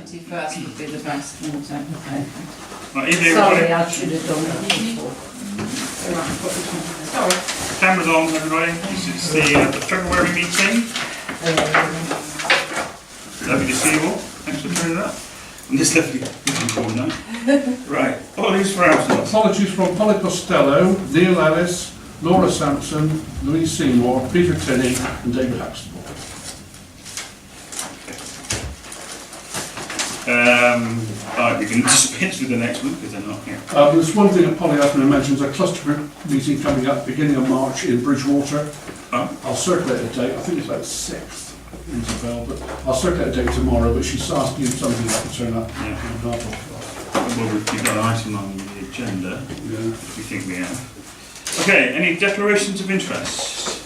21st would be the best, wouldn't it? Okay. Right, evening Sorry, everybody. I should have done that before. Sorry. Cameras on everybody. This is the February meeting. Lovely to see you all. Thanks for turning up. And this lovely looking forward now. Right, apologies for absence. Apologies from Polly Costello, Neil Ellis, Laura Sampson, Louise Seymour, Peter Tinney and David Huxtable. Right, we can dispense with the next one because they're not here. There's one thing that Polly hasn't mentioned, there's a cluster group meeting coming up beginning of March in Bridgewater. Oh. I'll circulate a date, I think it's like 6th, Isabel, but I'll circulate a date tomorrow, but she's asking if somebody like to turn up. Yeah. Yeah. Well, we've got an item on the agenda, if we think we have. Okay, any declarations of interest?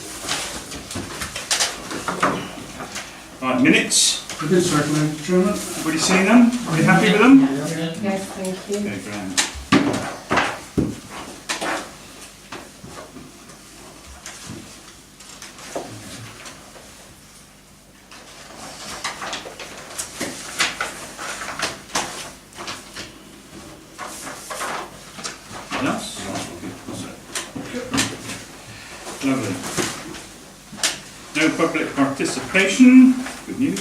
Right, minutes. We did circulate, Chairman. Everybody seen them? Are you happy with them? Yes, thank you. Okay, grand. Lovely. No public participation. Good news.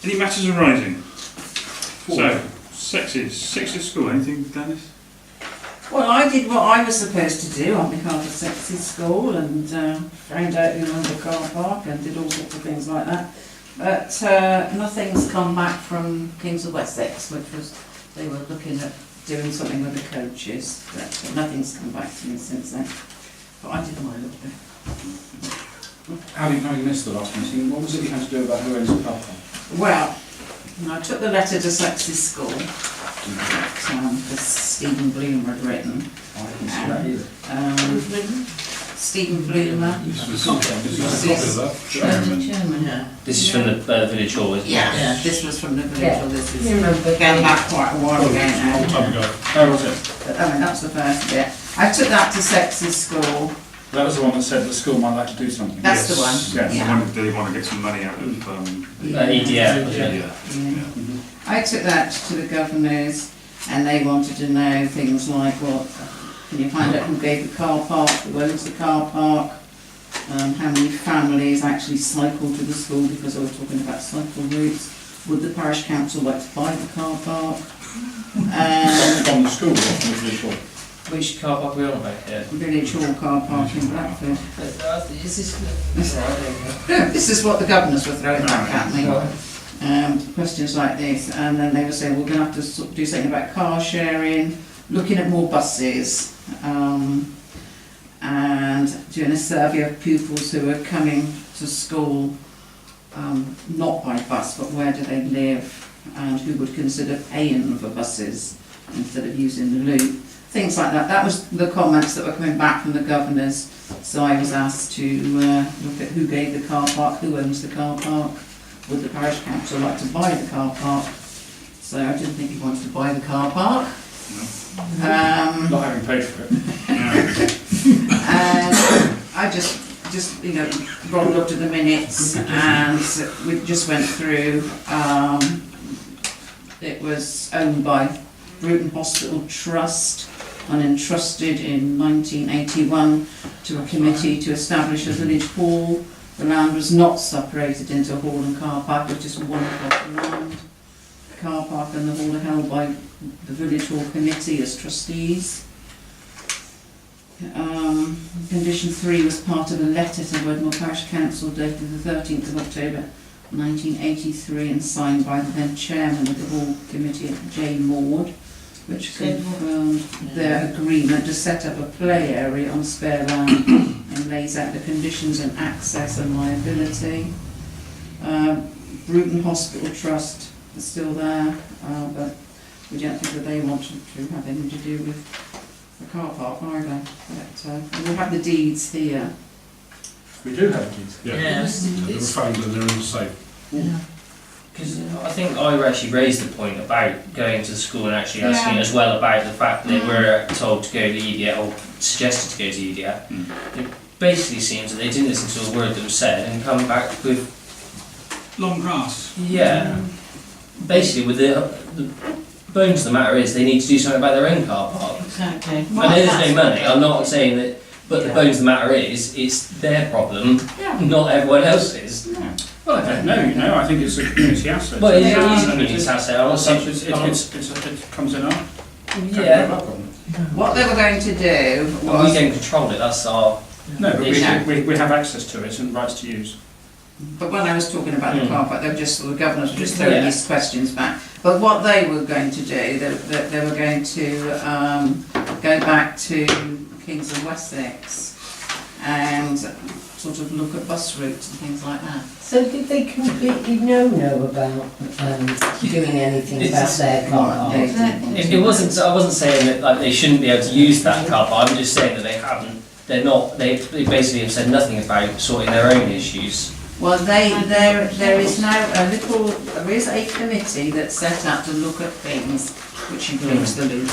Any matters arising? So, sexist school. Anything, Dennis? Well, I did what I was supposed to do on behalf of Sexy School and found out who owned the car park and did all sorts of things like that. But nothing's come back from Kings of Wessex, which was, they were looking at doing something with the coaches, but nothing's come back to me since then. But I did my little bit. How did you miss the last meeting? What was it you had to do about who owns the car park? Well, I took the letter to Sexy School that Stephen Bloomer had written. I didn't see that either. Stephen Bloomer. Chairman, yeah. This is from the village hall, isn't it? Yeah, this was from the village, Yeah. or this is You remember going back quite a while ago now. Time ago. How was it? But, I mean, that's the first bit. I took that to Sexy School. That was the one that said the school might like to do something. That's the one. Yes. Yeah. They want to get some money out of EDF, yeah. Yeah. I took that to the governors, and they wanted to know things like, well, can you find out who gave the car park, who owns the car park, how many families actually cycle to the school, because I was talking about cycle routes. Would the parish council like to buy the car park? From the school or from the village hall? Which car park are we on about here? Village hall car park in Blackford. Is This is what the governors were throwing back at me. Questions like this, and then they were saying we're going to have to do something about car sharing, looking at more buses, and doing a survey of pupils who are coming to school not by bus, but where do they live, and who would consider paying for buses instead of using the loop. Things like that. That was the comments that were coming back from the governors. So I was asked to look at who gave the car park, who owns the car park, would the parish council like to buy the car park. So I didn't think he wanted to buy the car park. Not having paid for it. And I just you know, Ron looked at the minutes and we just went through. It was owned by Bruton Hospital Trust and entrusted in 1981 to a committee to establish a village hall. The land was not separated into hall and car park, it was just one plot of land. The car park and the hall are held by the village hall committee as trustees. Condition 3 was part of a letter to Wedmore Parish Council dated the 13th of October 1983 and signed by the then chairman of the hall committee, J. Maud, which confirmed their agreement to set up a play area on spare land and lays out the conditions and access and liability. Bruton Hospital Trust is still there, but we don't think that they want to have anything to do with the car park either. But we have the deeds here. We do have deeds. Yeah. They were found and they're in the safe. Yeah. Because I think I actually raised the point about going to the school and actually asking as well about the fact that we're told to go to EDF, or suggested to go to EDF. It basically seems that they didn't listen to a word that was said and come back with long grass. Yeah. Basically, with the bones of the matter is they need to do something about their own car park. Exactly. I know there's no money. I'm not saying that, but the bones of the matter is it's their problem, not everyone else's. Well, I don't know, you know, I think it's a community asset. Well, it Yeah. is a community asset. I'm not saying It comes in our. yeah. What they were going to do Well, we was, don't control it. That's our. No, but Yeah. we have access to it and rights to use. but when I was talking about the car park, they were just, the governors were just throwing Yeah. these questions back. But what they were going to do, they were going to go back to Kings of Wessex and sort of look at bus routes and things like that. So did they completely know about doing anything about their car park? It wasn't. I wasn't saying that like they shouldn't be able to use that car park. I'm just saying that they haven't. They're not. They basically have said nothing about sorting their own issues. Well, there is now there is a committee that's set up to look at things, which includes the loop.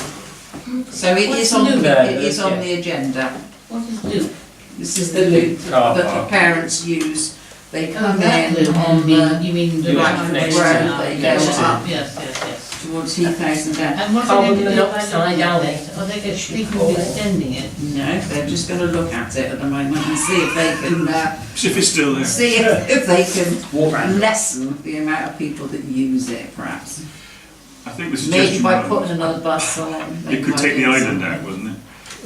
So it What's is the on, loop? it is on Yeah. the agenda. What is loop? This is the loop Car that the park. parents use. They come that in loop, on the, you mean the Yeah, right next to- road, they next go to- up Yes, yes, yes. towards Heathhouse and down. And what are Carbon they going to do by monoxide looking at alley. it? Are they thinking of extending it? No, they're just going to look at it at the moment and see if they can, See if it's still there. see if they can Walk around. lessen the amount of people that use it, perhaps. I think the Maybe suggestion by was putting another bus on. it could take the island out, wasn't it?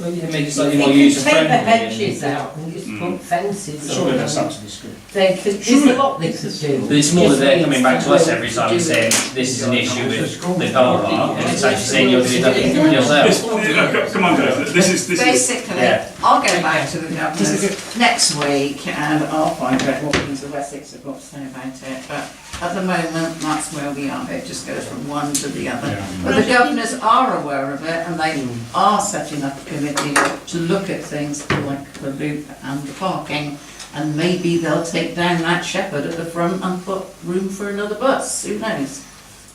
Well, yeah, make it They slightly more could user take friendly. the hedges out and just put fences Surely on. that's up to the school. They could, there's a lot they could do. But it's more that Just they're needs coming back to us every time and do saying it. this is an issue with the car park, and it's actually saying you're doing nothing yourself. Come on, guys. This is. Basically, Yeah. I'll go back to the governors next week and I'll find out what Kings of Wessex have got to say about it. But at the moment, that's where we are. It just goes from one to the other. Yeah. But the governors are aware of it and they are setting up a committee to look at things like the loop and the parking. And maybe they'll take down that shepherd at the front and put room for another bus. Who knows?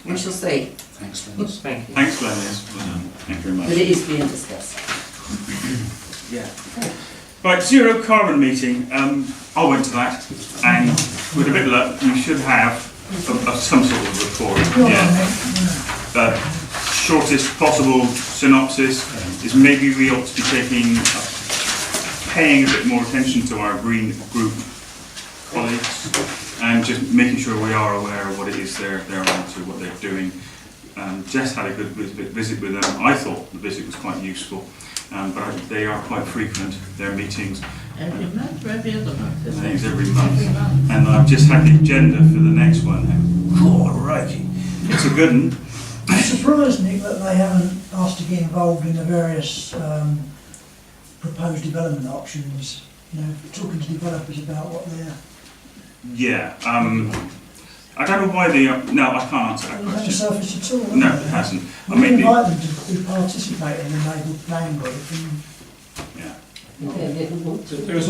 We shall see. Thanks, Liz. Thank you. Thanks, Glenn. Yes, well done. Thank you very But much. it is being discussed. Yeah. Right, zero carbon meeting. I went to that, and with a bit of luck, you should have some sort of report. Yeah. Shortest possible synopsis is maybe we ought to be paying a bit more attention to our green group colleagues, and just making sure we are aware of what it is they're on to, what they're doing. Jess had a good visit with them. I thought the visit was quite useful, but they are quite frequent, their meetings. Every month or every other month? I think it's every month. And I've just had the agenda for the next one. Alrighty. It's a good one. It surprised me that they haven't asked to get involved in the various proposed development options, you know, talking to developers about what they're... Yeah. I don't know why they are... No, I can't answer that It hasn't question. surfaced at all. No, has it hasn't. I We mean, invite them to participate in the neighbourhood plan group and yeah. They didn't want to. There's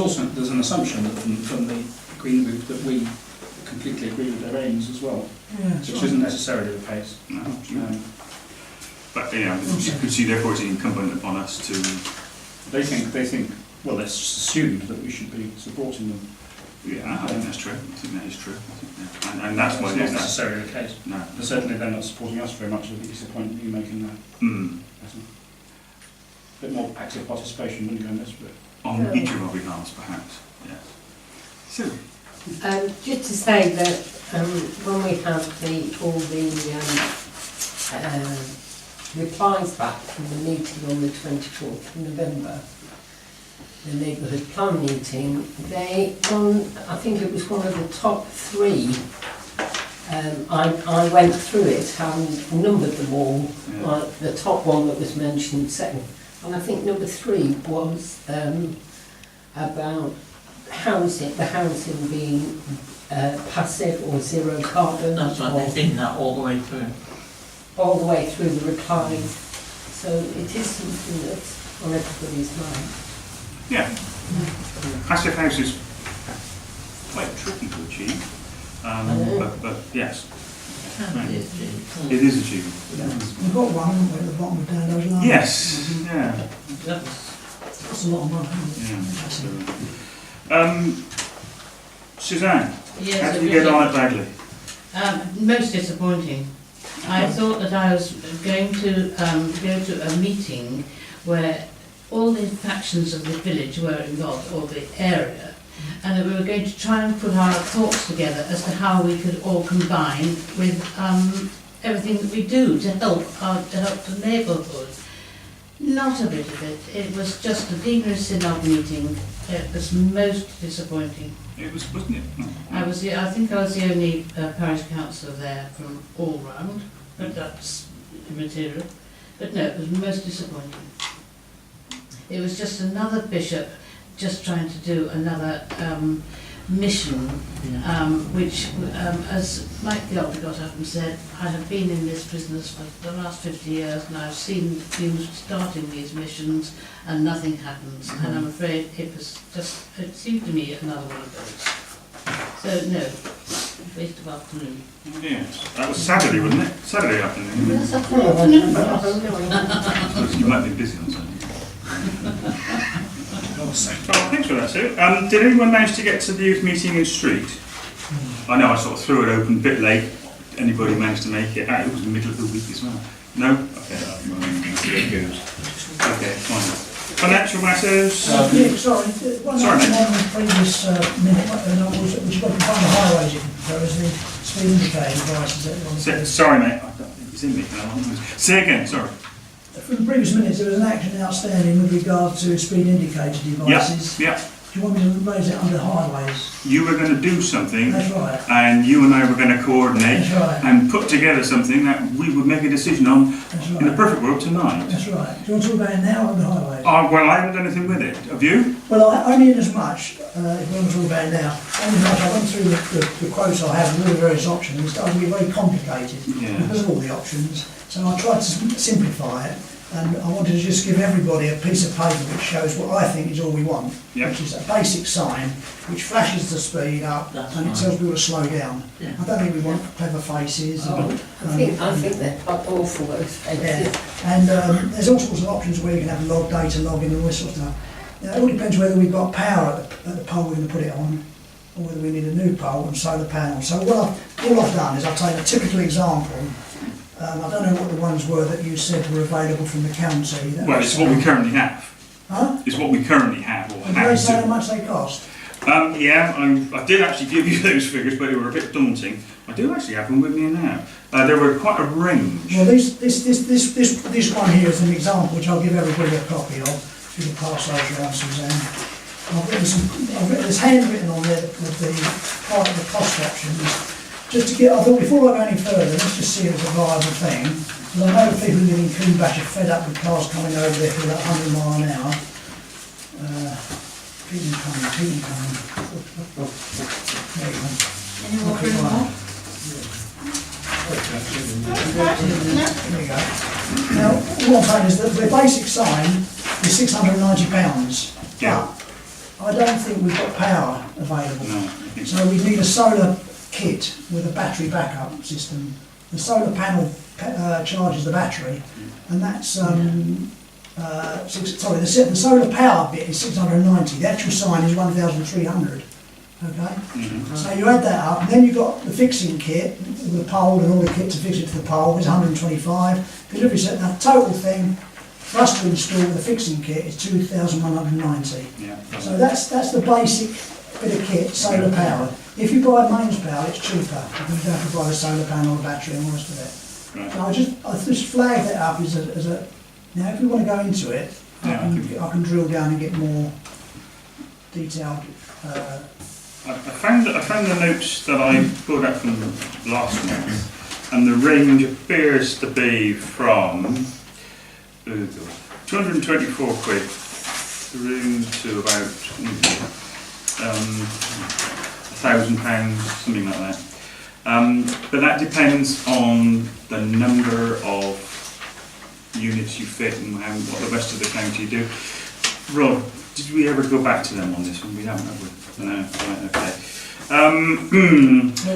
an assumption that from the Green Group that we completely agree with their aims as well, yeah, it's which right. isn't necessarily the case. No, but you could see therefore it's incumbent upon us to... They think, well, it's assumed that we should be supporting them. Yeah, I think that's true. I think that is true. And that's why It's not there's that. necessarily the case. No. But certainly they're not supporting us very much, I think it's the point that you make in that. A bit more active participation when you go in this, but... On each of our behalves, perhaps. Yes. So, Just to say that when we had all the replies back from the meeting on the 24th of November, the neighbourhood plan meeting, I think it was one of the top three. I went through it and numbered them all, Yeah. like the top one that was mentioned second. And I think number 3 was about the housing being passive or zero carbon. That's what they've been that all the way through. All the way through the replies. So it is something that's on everybody's mind. yeah. Passive house is quite tricky to achieve. But yes. It is achievable. We've got one, haven't we, at the bottom of down those lines. Yes. Yeah. That's a lot of money, isn't it? Yeah. Suzanne, Yes, how did you get on at Bagley? Most disappointing. I thought that I was going to go to a meeting where all the factions of the village were involved, or the area, and that we were going to try and put our thoughts together as to how we could all combine with everything that we do to help the neighbourhood. Not a bit of it. It was just a Deanery Synod meeting. It was most disappointing. It was, wasn't it? I think I was the only parish councillor there from all round, but that's immaterial. But no, it was most disappointing. It was just another bishop just trying to do another mission, which, as Mike the Elder got up and said, I have been in this business for the last 50 years and I've seen you starting these missions and nothing happens. And I'm afraid it seemed to me another one of those. So no, waste of afternoon. Yes, that was Saturday, wasn't it? Saturday afternoon. Yes, afternoon. You might be busy on Sunday. Oh, thanks for that, Sue. Did anyone manage to get to the youth meeting in Street? I know I sort of threw it open a bit late. Anybody managed to make it? It was the middle of the week as well. No? Okay. Okay, fine. Financial matters? Nick, sorry, one Sorry, item mate. on the previous minute, which you've got to find the highways you can there is the speed indicator devices that are on the Sorry, mate. It's in me. Say again, sorry. From the previous minutes, there was an action outstanding with regard to speed indicator devices. Yeah. Do you want me to raise it under highways? You were going to do something, That's right. and you and I were going to coordinate That's right. and put together something that we would make a decision on That's in the right. perfect world tonight. That's right. Do you want to talk about it now or under highways? Well, I haven't done anything with it. Have you? Well, only in as much, if you want to talk about it now, only as much, I went through the quotes I have and all the various options, and it started to get very complicated Yeah. because of all the options. So I tried to simplify it, and I wanted to just give everybody a piece of paper which shows what I think is all we want, Yep. which is a basic sign which flashes the speed up and it tells people to slow down. Yeah. I don't think we want clever faces. I think they're quite awful, those faces. Yeah. And there's all sorts of options where you can have log data logging and all this sort of stuff. Now, it all depends whether we've got power at the pole we're going to put it on, or whether we need a new pole and solar panel. So all I've done is I've taken a typical example. I don't know what the ones were that you said were available from the county. Well, it's what we currently have. Huh? It's what we currently have, or And do they have say how to. much they cost? Yeah, I did actually give you those figures, but they were a bit daunting. I do actually have them with me now. There were quite a range. Well, this one here is an example which I'll give everybody a copy of. If you can pass those around, Suzanne. There's handwritten on there the part of the cost options. Just to get, I thought before I go any further, let's just see if it's a viable thing. Because I know people who live in Coombash are fed up with cars coming over there for about 100 mile an hour. Keep them coming. There you go. Any more for more? There you go. Now, all I'm saying is that the basic sign is £690. Yeah. But I don't think we've got power available. No, I think so. So we need a solar kit with a battery backup system. The solar panel charges the battery, and that's the solar power bit is 690. The actual sign is 1,300. Okay, so you add that up, and then you've got the fixing kit with the pole and all the kit to fix it to the pole is 125. Delivery set. Now the total thing for us to install the fixing kit is 2,190. Yeah. So that's the basic bit of kit, solar powered. If you buy mains power, it's cheaper. You don't have to buy the solar panel, the battery, and all the rest of it. Right. So I just flagged that up as a. Now, if we want to go into it, Yeah, I can drill down and get more detailed. I found the notes that I pulled out from last month, and the range appears to be from 224 quid through to about £1,000, something like that. But that depends on the number of units you fit and what the rest of the county do. Rod, did we ever go back to them on this one? We haven't, have we? No, right, okay. Well,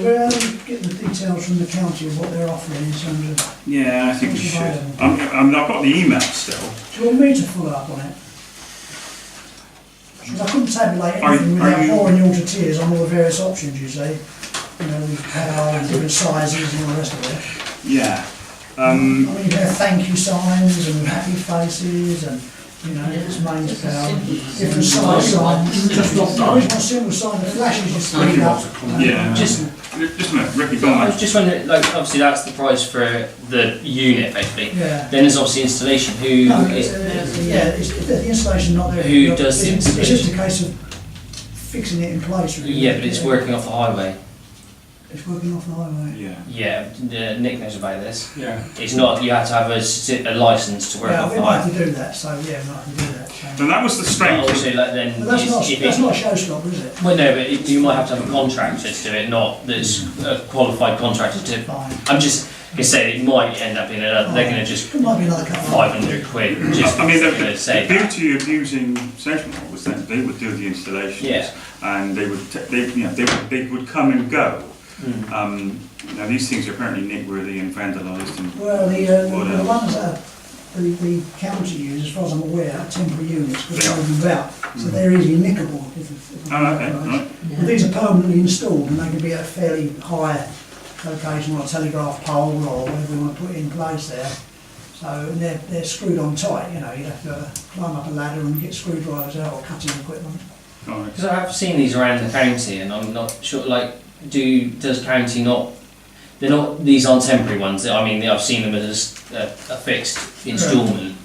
we're getting the details from the county of what they're offering in terms of. Yeah, I think we should. Available. I've got the email still. Do you want me to follow up on it? Because I couldn't tabulate anything Are without you- boring you all to tears on all the various options, you see. you know, with power and different sizes and all the rest of it. Yeah. I mean, you can have thank you signs and happy faces and, you know, it's mains power, different size signs. Just not The original single sign that flashes your screen up. Yeah. Just Just a minute, Ricky, go I on. was just wondering, like, obviously that's the price for the unit, basically. Yeah. Then there's obviously installation. Who No, is? if the installation not there. Who does the It's just installation? a case of fixing it in place, really. Yeah, but it's working off the highway. It's working off the highway. Yeah. Yeah, Nick knows about this. Yeah. It's not. You have to have a license to work Yeah, off we the might highway. have to do that, so yeah, we might have to do that. So. And that was the But strength of also, like, then But that's not, if that's it, not a showstopper, is it? well, no, but you might have to have a contractor to do it, not that's a qualified contractor to. Fine. I'm just gonna say it might end up in another. They're gonna just It might be another couple. 500 quid. Just I mean, they're the gonna say that. beauty of using Sedgmore was that they would do the installations, Yeah. and they would, they would come and go. Mm. Now these things are apparently nick-worthy and vandalised and Well, the Whatever. ones that the county use, as far as I'm aware, are temporary units, because They are. they're moving about, so they're easily nickable. Oh, okay, right. But these are permanently installed, and they can be at a fairly high location, like a telegraph pole or whatever you want to put in place there. So and they're screwed on tight, you know, you have to climb up a ladder and get screwdrivers out or cutting equipment. All right. Because I've seen these around the county, and I'm not sure. Like, does county not? They're not. These aren't temporary ones. I mean, I've seen them as a fixed instalment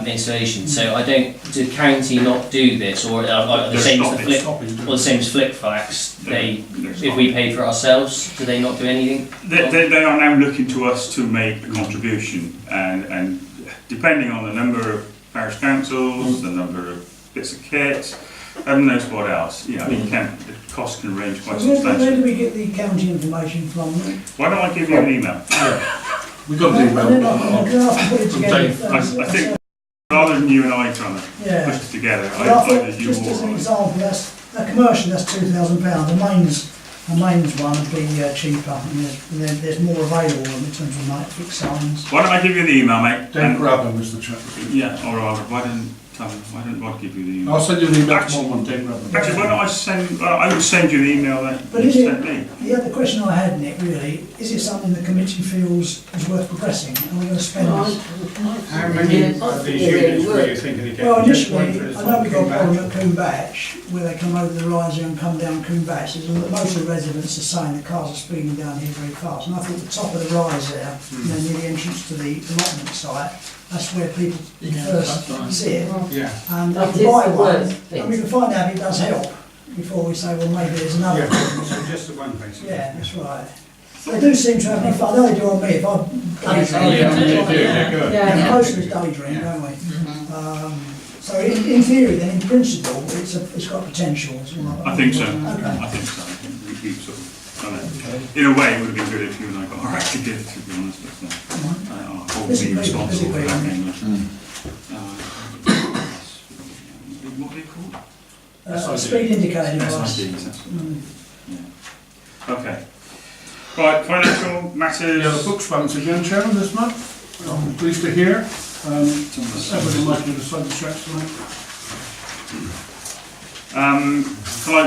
installation. So I don't. Do county not do this, or like the They're same as the stopping- flip, or the same as Flipfax? They, They're if we pay for it ourselves, do they not do anything? They are now looking to us to make a contribution, and depending on the number of parish councils, the number of bits of kit, heaven knows what else, you know, the cost can range quite So where substantially. do we get the county information from? Why don't I give you an email? We got an And then email. I can put it From together. Dave. I think rather than you and I trying to Yeah. push it together, But I I thought, did you just as an or I. example, that's, a commercial, that's £2,000, the mains one would be cheaper, and there's more available in terms of like fixed signs. Why don't I give you the email, mate? Dave Grabham is the chap. Yeah, or rather, why don't I give you the email? I'll send you an email Actually- tomorrow on Dave Grabham. Actually, why don't I I would send you the email that But you is it- sent me. The other question I had, Nick, really, is it something the committee feels is worth progressing? Are we going to spend this? How many of these units were you thinking of Well, getting? Just one initially, for the I know we got a problem Coombe at Coombatch, where they come over the riser and come down Coombatch, and most of the residents are saying the cars are speeding down here very fast, and I thought the top of the rise there, you know, near the entrance to the allotment site, that's where people first see it. Yeah. And That we is can buy the one, worst and we can find out if it does help, before we say, well, maybe there's another Yeah, one. so just the one basically. Yeah, that's right. They do seem to have any fun, I know they do on me, if I Yeah. most of us daydream, don't we? So in theory then, in principle, it's got potential. It's all right. I think so. Okay. I think so. We've sort of done it. In a way, it would have been good if you and I got our act together, to be honest. But hold me responsible for that. What are they called? Speed indicator device. SIDs, that's what. Yeah. Okay. Right, financial matters. Yeah, the books balance again, Chairman, this month. I'm pleased to hear. Everybody might do the subject tracks tonight.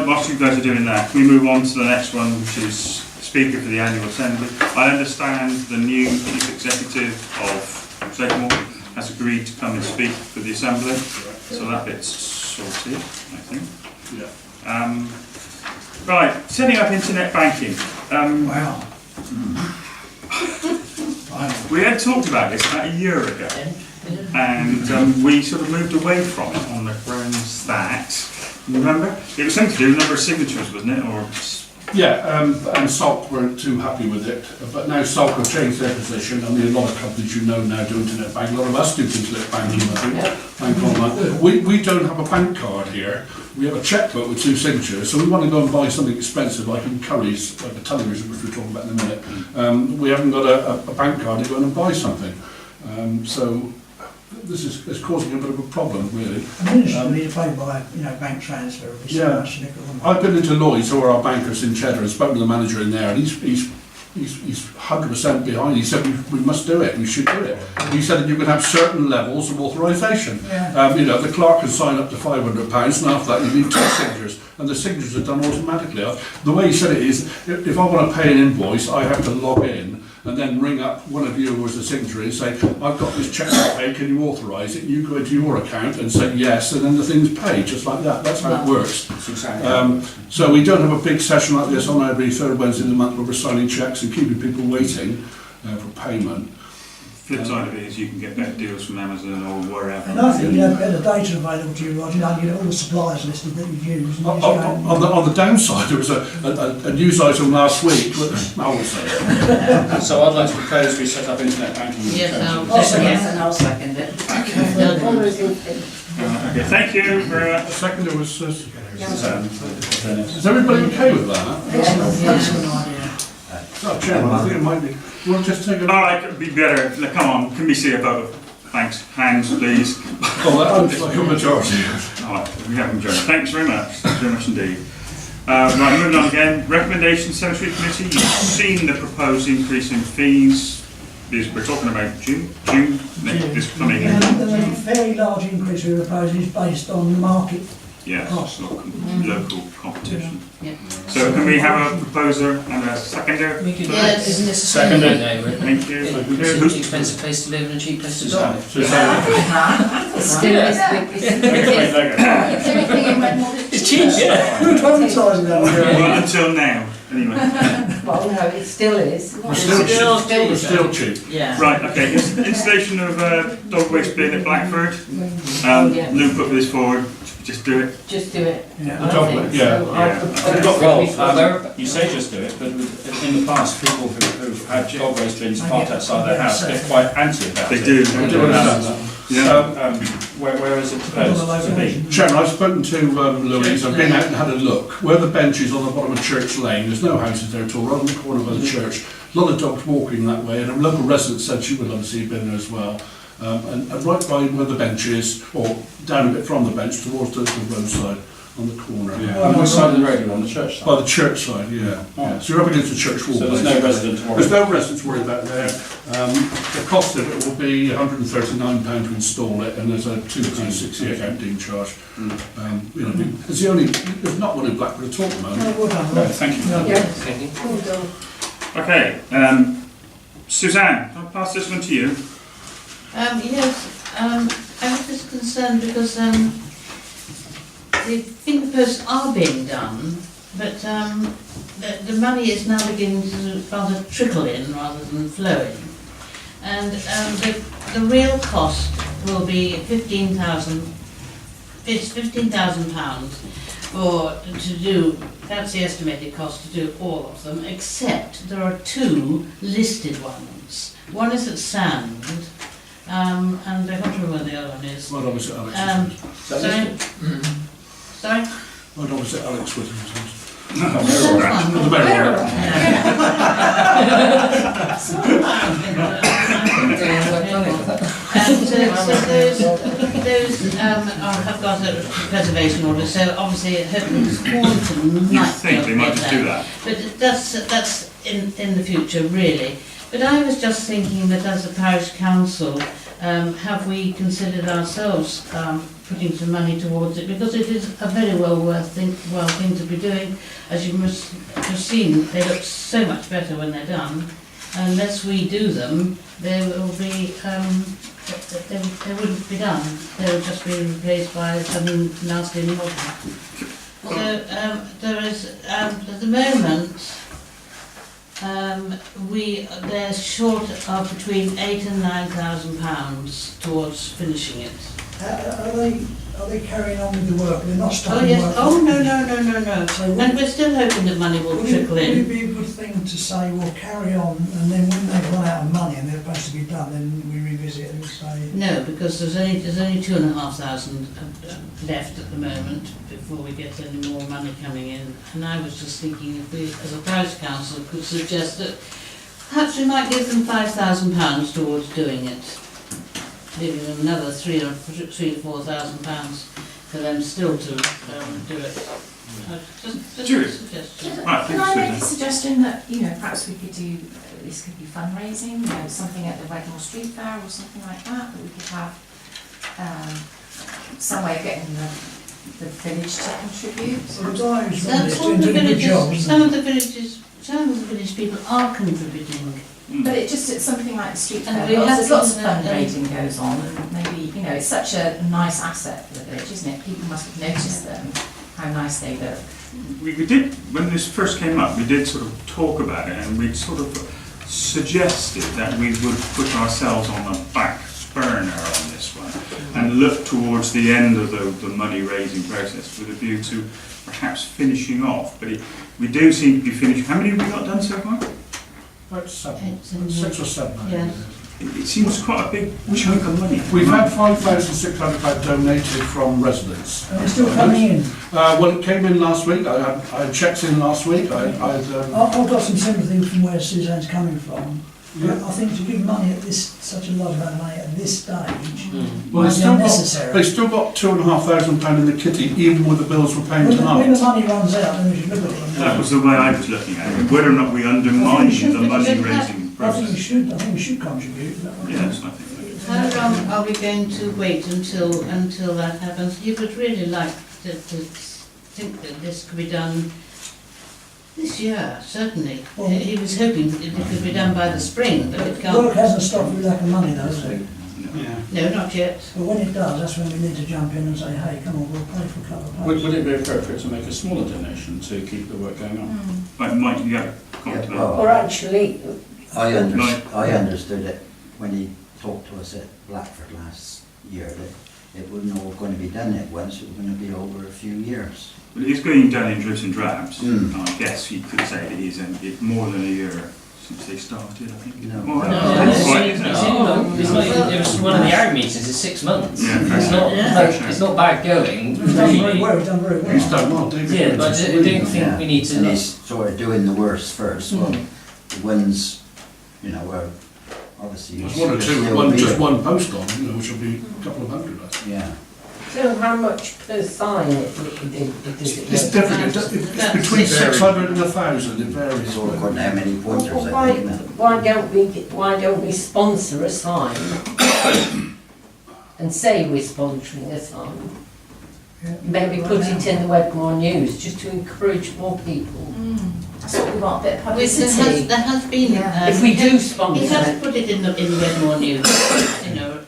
Whilst you guys are doing that, can we move on to the next one, which is Speaker for the Annual Assembly? I understand the new Chief Executive of Sedgmore has agreed to come and speak for the Assembly, so that bit's sorted, I think. Yeah. Right, setting up internet banking. Wow. We had talked about this about a year ago, and we sort of moved away from it on the grounds that, remember, it was something to do with the number of signatures, wasn't it? Or Yeah, and Salk weren't too happy with it, but now Salk have changed their position. I mean, a lot of companies you know now do internet banking. A lot of us do internet banking, I think. Bank online. We don't have a bank card here. We have a checkbook with 2 signatures, so we want to go and buy something expensive like in Curry's, like the television, which we're talking about in a minute. We haven't got a bank card to go in and buy something. So this is causing a bit of a problem, really. Administratively, you pay by, bank transfer. It'd be so Yeah. much nickel, wouldn't it? I've been into Lloyd's, who are our bankers in Cheddar, and spoken to the manager in there, and he's 100% behind. He said we must do it, we should do it. He said that you can have certain levels of authorisation. Yeah. The clerk can sign up to £500, and after that you need 2 signatures. and the signatures are done automatically. The way he said it is, if I want to pay an invoice, I have to log in and then ring up one of you who was a signatory and say, I've got this cheque to pay, can you authorise it? You go into your account and say yes, and then the thing's paid, just like that. That's how it works. So we don't have a big session like this on every third Wednesday of the month where we're signing cheques and keeping people waiting for payment. Flip side of it is you can get better deals from Amazon or wherever. And I think you have better data available to you, Roger, you get all the suppliers listed that you've used. And On the downside, there was a news item last week, I won't say it. So I'd like to propose we set up internet banking. Yes, I'll second it. All those in favour? Okay, thank you very much. The second was, Dennis. is everybody okay with that? That's an idea. Oh, Chairman, I think it might be. We'll just take a... Alright, it'd be better. Come on, can we see a vote? Thanks. Hands, please. Oh, that looks like a majority. Alright, we have adjourned. Thanks very much. Thanks very much indeed. Right, moving on again. Recommendation Cemetery Committee. You've seen the proposed increase in fees. We're talking about June this coming year. The very large increase we're proposing is based on the market. Yes, Cost. local competition. Yeah. So can we have a proposer and a seconder? Yes. Isn't this a Seconded. Thank you. It's an expensive place to live and a cheap place to die. It still is everything in Wedmore. It's cheap, yeah. Who's advertising that? Well, until now, anyway. Well, no, it still is. We're still cheap. Yeah. Right, okay. Installation of dog waste bin at Blackford. Yeah. Lou put this forward. Just do it. Just do it. Yeah. The dog waste, yeah. Well, you say just do it, but in the past, people who've had dog waste bins parked outside their house get quite antsy about it. They do. We do understand that. Yeah. Where is it supposed to be? Chairman, I've spoken to Louise, I've been out and had a look. Where the bench is on the bottom of Church Lane, there's no houses there at all, right on the corner by the church. A lot of dogs walking that way, and a local resident said she would love to see a bin there as well. And right by where the bench is, or down a bit from the bench towards the roadside on the corner. On which side of the road you're on, the church side? By the church side, yeah. Yeah. So you're up against the church wall. So there's no resident to worry There's about? no resident to worry about there. The cost of it will be £139 to install it, and there's a £2.68 emptying charge. There's not one in Blackford at all at the moment. No, well done, No, Roger. thank you. Yeah. Thank you. Okay. Suzanne, I'll pass this one to you. Yes, I was just concerned because the finger posts are being done, but the money is now beginning to rather trickle in rather than flow in. And the real cost will be £15,000. It's £15,000 to do. That's the estimated cost to do all of them, except there are two listed ones. One is at Sand. And I can't remember where the other one is. Right opposite Alex. Sorry? Right opposite Alex Whittington's. The Merrill. And so those have got a preservation order, so obviously it's Horton You might think they might just do that? But that's in the future, really. But I was just thinking that as a parish council, have we considered ourselves putting some money towards it? Because it is a very well thing to be doing. As you must have seen, they look so much better when they're done. Unless we do them, they will be they wouldn't be done. They would just be replaced by something nasty and modern. So there is at the moment. They're short of between £8,000 and £9,000 towards finishing it. Are they carrying on with the work? They're not stopping Oh yes. work? Oh no. So And we're still hoping that money will trickle would in. it be a good thing to say, well, carry on, and then when they've run out of money and they're supposed to be done, then we revisit and say... No, because there's only £2,500 left at the moment before we get any more money coming in. And I was just thinking if we, as a parish council, could suggest that perhaps we might give them £5,000 towards doing it, leaving them another £3,000 to £4,000 for them still to do it. Just a suggestion. Right, Can I make a thanks, suggestion that, perhaps we could do, this could be fundraising, something at the Wedmore Street Fair or something like that we could have some way of getting the the village to contribute? So the guy who's Some, running this some of doing the a good job, villages, isn't some he? of the villages, some of the village people are contributing. But it just, it's something like the street And fair, we have there's lots of to, fundraising goes on, and maybe, you know, it's such a nice asset for the village, isn't it? People must have noticed them, how nice they look. We did, when this first came up, we did sort of talk about it, and we sort of suggested that we would put ourselves on the back burner on this one and look towards the end of the money raising process with a view to perhaps finishing off. But we do seem to be finishing. How many have we got done so far? About 7, It's 6 or 7. I Yeah. think. It seems quite a big chunk of money. We've had £5,600 donated from residents. And it's still coming in. Well, it came in last week. I had checks in last week. I've got some sympathy from where Suzanne's coming from. But I think to give money at such a large amount of money at this stage well, might be unnecessary. they still got £2,500 in the kitty, even with the bills we're paying When tonight. the money runs out, then we should look at it. That was the way I was looking at it, whether or not we undermine the money raising I think process. we should contribute. Yes, I think so. How long are we going to wait until that happens? You would really like to think that this could be done this year, certainly. Well- He was hoping that it could be done by the spring, but it Work can't. hasn't stopped through lack of money though, has it? Yeah. No, not yet. But when it does, that's when we need to jump in and say, hey, come on, we'll pay for a couple of Would, posts. would it be appropriate to make a smaller donation to keep the work going on? Right, Mike, you have a comment Yeah, about Or actually, I understood it when he talked to us at Blackford last year, that it wasn't all going to be done at once, it was going to be over a few years. But it is going down in dribs and drabs. Mm. I guess you could say that it's more than a year since they started, I think. No. More than No, that. it's Right, it's isn't it? not even, it was one of the hour meetings, it's 6 months. Yeah, It's not, it's not bad going, We've done very really. well, we've done very He's well. done well, David. Yeah, but I don't think Yeah. we need to. And he's sort of doing the worst first. Well, the ones, you know, were obviously... There's one or two, still just be- one post on, you know, which will be a couple of hundred, I think. Yeah. so how much per sign does it It's different, it's between 600 and 1,000, it varies. It's all according to how many pointers Well, I think, isn't it? why don't we sponsor a sign and say we're sponsoring a sign? Yeah. Maybe put it in the Wedmore News just to encourage more people. That's what we want, a bit of There publicity. has been. Yeah. If we do He sponsor has it, put it in the Wedmore News, you know.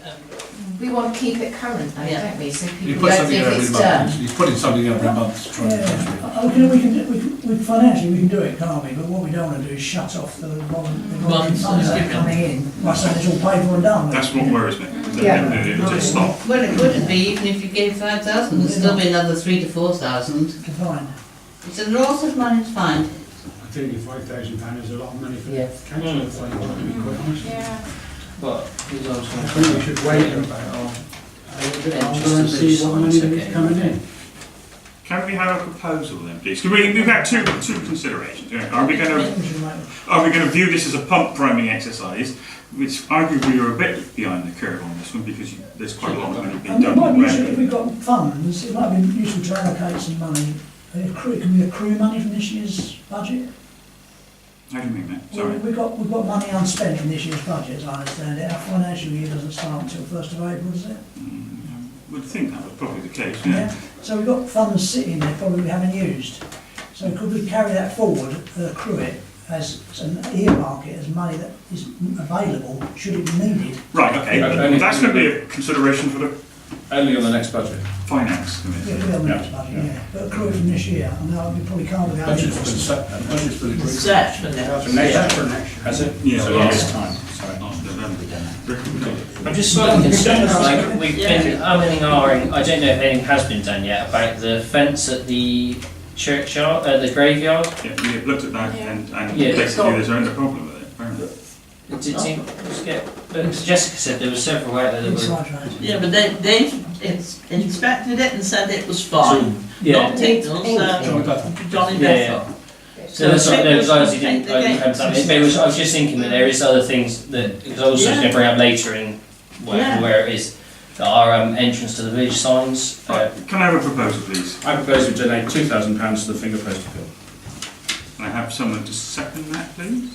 We want to keep it current though, Yeah. don't we, so He people puts don't something think every it's month, done. he's putting something every month to try and catch it. Financially we can do it, can't we? But what we don't want to do is shut off the voluntary funds that are coming in by saying it's all paid for and done with. That's what worries me. Yeah. It'll just stop. Well, it wouldn't be, even if you gave 5,000, there'd still be another 3,000 to 4,000. To find. It's a lot of money to find. I think £5,000 is a lot of money for Yeah. the council, if I want to be quite honest. Yeah. But, who's else I think we should wait and a little bit longer and see what money is coming in. Can we have a proposal then, please? 'Cause we've got two considerations. Yeah. Are we going to view this as a pump priming exercise, which arguably you're a bit behind the curve on this one because there's quite a lot of money being And it done might be useful, if already. we've got funds, it might be useful to allocate some money. Can we accrue money from this year's budget? How do you mean that? Well, Sorry. we've got money unspent in this year's budget, as I understand it. Our financial year doesn't start until 1st of April, does it? I would think that was probably the case, yeah. So we've got funds sitting there probably we haven't used. So could we carry that forward, accrue it, as an earmark it as money that is available should it be needed? Right, okay. Only- That's going to be a consideration for the Only on the next budget. finance Yeah, committee. we'll the next budget, yeah. But accrue it from this year, and now we probably can't without Budget's been interest. set, the budget's been agreed. Search for For next year. Has it? Yeah. So last time, sorry. Last November. I'm just slightly concerned, like, we've been umming and ahhing, I don't know if anything has been done yet, about the fence at the churchyard, the graveyard. Yeah, we have looked at that and Yeah. basically there's no problem with it, apparently. It did seem to get, but Jessica said there were several out there that were. Inside road. Yeah, but they've inspected it and said it was fine. Yeah. Not Theale, Johnny Bethel. Johnny Yeah, yeah. Bethel. So that's right, no, because I obviously Take didn't, the I didn't gate. have something, but I was just thinking that there is other things that, because I was also Yeah. going to bring up later in where it is, that our entrance to the village signs, Right, can I have a proposal, please? I propose we donate £2,000 to the finger post appeal. Can I have someone to second that, please?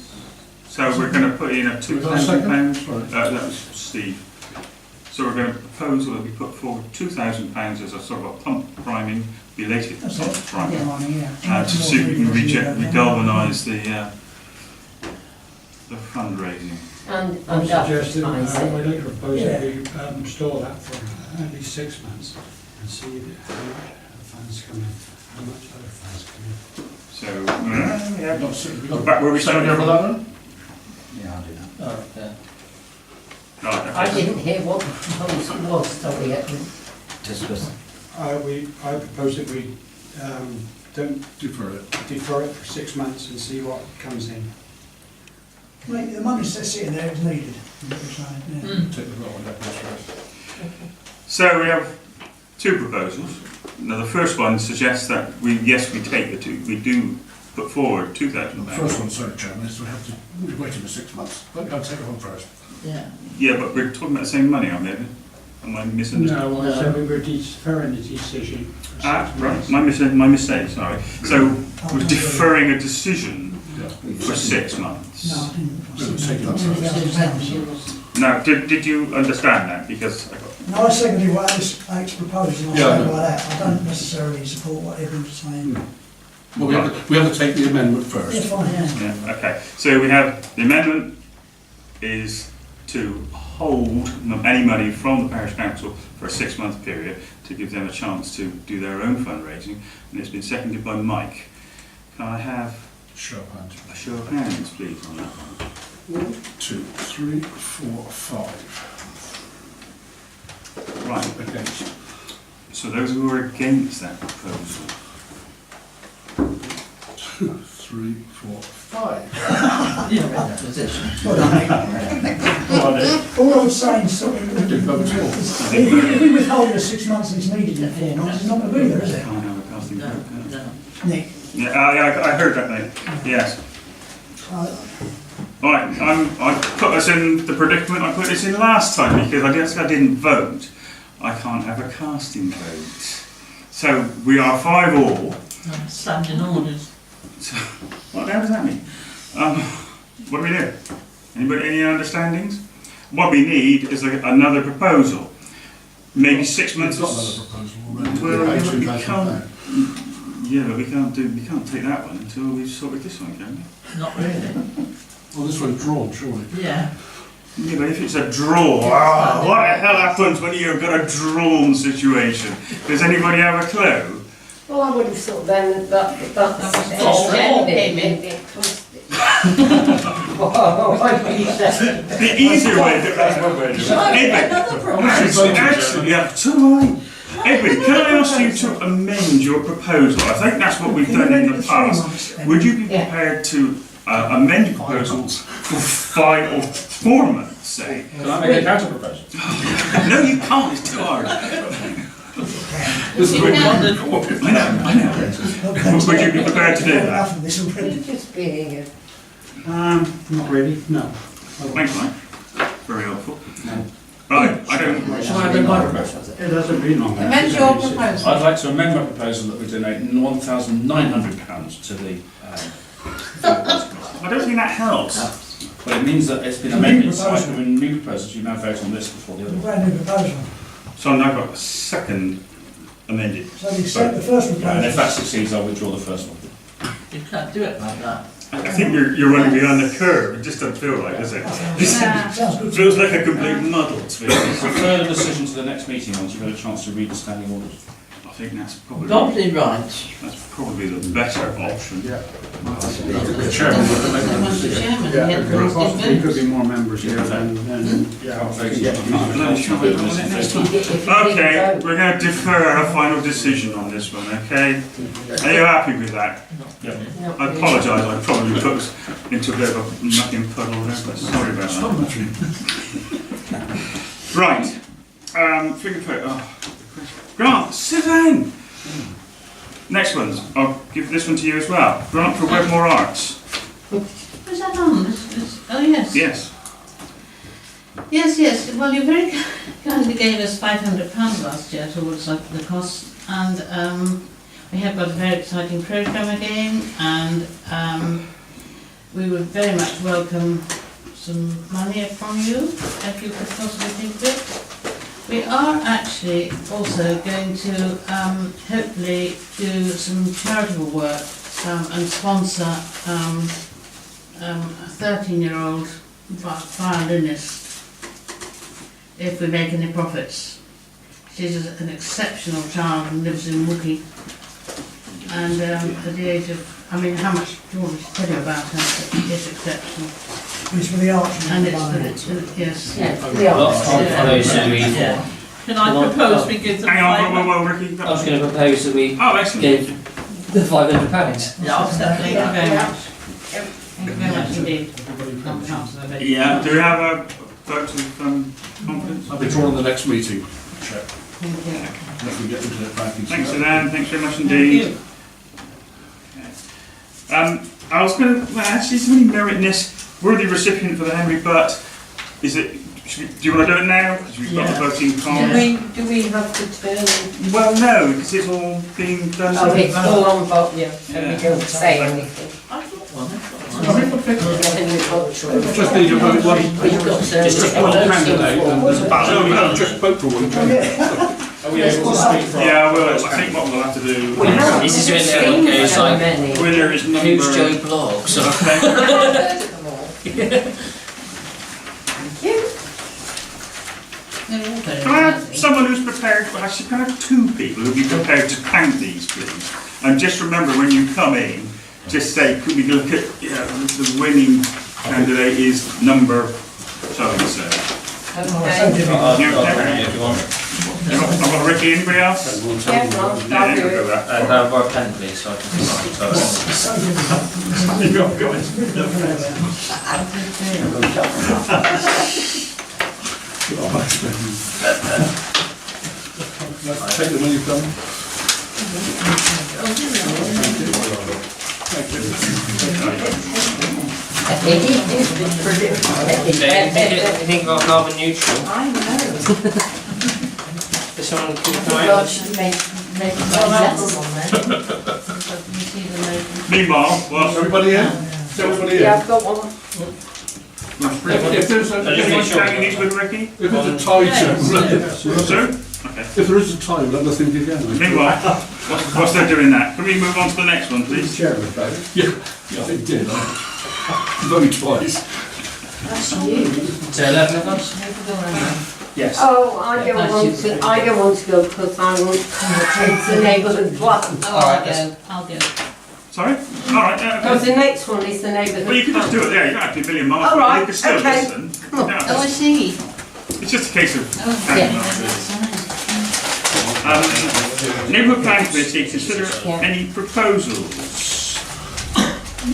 So we're going to put in a We got a second? £2,000. Sorry. That was Steve. So we're going to propose that we put forward £2,000 as a sort of a pump priming, belated That's pump it. priming, Yeah, money, yeah. to see if we can regalvanise the fundraising. And I suggest that advertise it. I'd like to propose Yeah. that we store that for at least 6 months and see how much funds come in, how much other funds come in. So, yeah, Not so- we got back where we started second for that one? Yeah, I'll do that. Oh, yeah. Right, I okay. didn't hear what the proposal was, sorry, Edwin. Discuss. I propose that we don't Defer it. defer it for 6 months and see what comes in. Mate, the money's just sitting there, it's needed, is what you're saying, yeah. Take the vote on that first. So we have two proposals. Now the first one suggests that we take the two. We do put forward The £2,000. first one, sorry, Chairman, is we have to, we're waiting for 6 months. Let me take it on first. Yeah. Yeah, but we're talking about the same money, aren't we? Am I misunderstanding? No, I said we were deferring the decision. for 6 Ah, months. right, my mistake, sorry. So we're deferring a decision Yeah. for 6 months. No, I didn't. We'll take it on first. Now, did you understand that? Because No, I seconded what Alex proposed, and I Yeah, I stand know. by that. I don't necessarily support what Edwin's saying. Well, we have to take the amendment Yeah, first. fine, yeah. yeah, okay. So we have the amendment is to hold any money from the parish council for a 6-month period to give them a chance to do their own fundraising, and it's been seconded by Mike. Can I have Show of hands. a show of hands, please, on that one? 1, 2, 3, 4, 5. Right. Against. So those who are against that proposal. 2, 3, 4, 5. You're in that position. Well done, mate. All I was saying, sort of, Didn't vote at all. if we withhold it 6 months and it's needed in 4 months, it's not going to be there, is it? Can't have a casting No, vote, can I? no. Nick? Yeah, I heard that, mate. Yes. Right, I put us in the predicament I put us in last time because I didn't vote. I can't have a casting vote. So we are 5-all. Standing orders. So, what the hell does that mean? What do we do? Anybody, any understandings? What we need is another proposal. Maybe 6 months. We've got another proposal already. Well, Pay yeah, but we £2,000. can't. Yeah, but we can't take that one until we've sorted this one, can we? Not really. Well, this one's drawn, surely. Yeah. Yeah, but if it's a draw, what the hell happens when you've got a drawn situation? Does anybody have a clue? Well, I would have thought then that's all maybe it comes. Oh, I really said. The easier way to actually, yeah, so do I. Edwin, can I ask you to amend your proposal? I think that's what we've done in the past. Would you be prepared to amend your proposal for 5 or 4 months, say? Can I make a counter proposal? No, you can't, it's too hard. This is what I know. Would you be prepared to do that? Enough of this already. You're just being a... Not really, no. Thanks, Mike. Very helpful. Right, I don't... Shall I amend my proposal? It hasn't been on there. Amend your proposal. I'd like to amend my proposal that we donate £1,900 to the. I don't think that helps. Well, it means that it's been amended, so I can win new proposals. You now vote on this before the other. Brand new proposal. So I've now got a second amended. So you accept the first And if that proposal. succeeds, I'll withdraw the first one. You can't do it like that. I think you're running behind the curve. It just doesn't feel like, does it? Sounds good. It feels like a complete muddle to me. It's a further decision to the next meeting once you've had a chance to read the standing orders. I think that's probably the better option. The chairman will make that decision. There possibly could be more members here than Okay, we're going to defer our final decision on this one, okay? Are you happy with that? Yeah. I apologise, I probably put us into a bit of a mucking puddle there, but sorry about that. Right, finger poke. Grant, sit down! Next ones, I'll give this one to you as well. Grant for Wedmore Arts. Was that on? Oh, yes. Yes. Yes. Well, you very kindly gave us £500 last year towards the cost, and we have got a very exciting programme again, and we would very much welcome some money from you, if you could possibly think of it. We are actually also going to hopefully do some charitable work and sponsor a 13-year-old violinist if we make any profits. She's an exceptional child and lives in Wookie. And at the age of, I mean, how much do you want me to tell you about her? It's exceptional. It's for the arts. And it's yes. Yeah, the arts. Can I propose we give them Hang on, whoa, Ricky. I was going to propose that we Oh, excellent. give the £500. Yeah, Thank you very much. Thank you very much indeed. Councillor. Yeah, do we have a vote of confidence? I'll be drawn on the next meeting. Check. Thank you. Let me get into it back. Thanks, Suzanne. Thanks very much indeed. I was going to, well, actually, is there any merit in this? Worthy recipient for the Henry Butt. Is it? Do you want to do it now? Because we've got the voting card. Do we have to turn? Well, no, because it's all being done. Oh, it's all on vote, yeah. And we don't say anything. Just need to vote one. We've got Just one candidate and there's a ballot. No, just vote for one candidate. Are we able to speak for? Yeah, well, I think what we'll have to do. This is when everyone goes like, Winner is number. who's Joe Bloggs? Can I have someone who's prepared, well actually can I have two people who'll be prepared to count these please? And just remember when you come in, just say, could we look at, the winning candidate is number so-and-so. If you want. I've got Ricky, anybody else? Yeah, I'll do it. And have our pen please, so I can Take them when you've done. You think about carbon neutral? I know. This one can God should make letters on there. Meanwhile, well, Everybody in? Is everybody in? Yeah, I've got one. If there's a, anyone shouting these with Ricky? if there's a tie Sir? Okay. if there is a tie, we'll have to think again. Meanwhile, whilst they're doing that, can we move on to the next one please? Chairman, Yeah, it did. Vote twice. That's you. So 11 of us? Yes. Oh, I don't want to go because I want it's the neighbourhood one. Oh, I'll go. Sorry? Alright, Because the next one is the neighbourhood. well you can just do it there, you don't have to be a million miles, All but right, you can still okay. listen. Oh, Yeah, I see. it's just a case of yeah. Neighbourhood Planning Committee, consider Yeah. any proposals.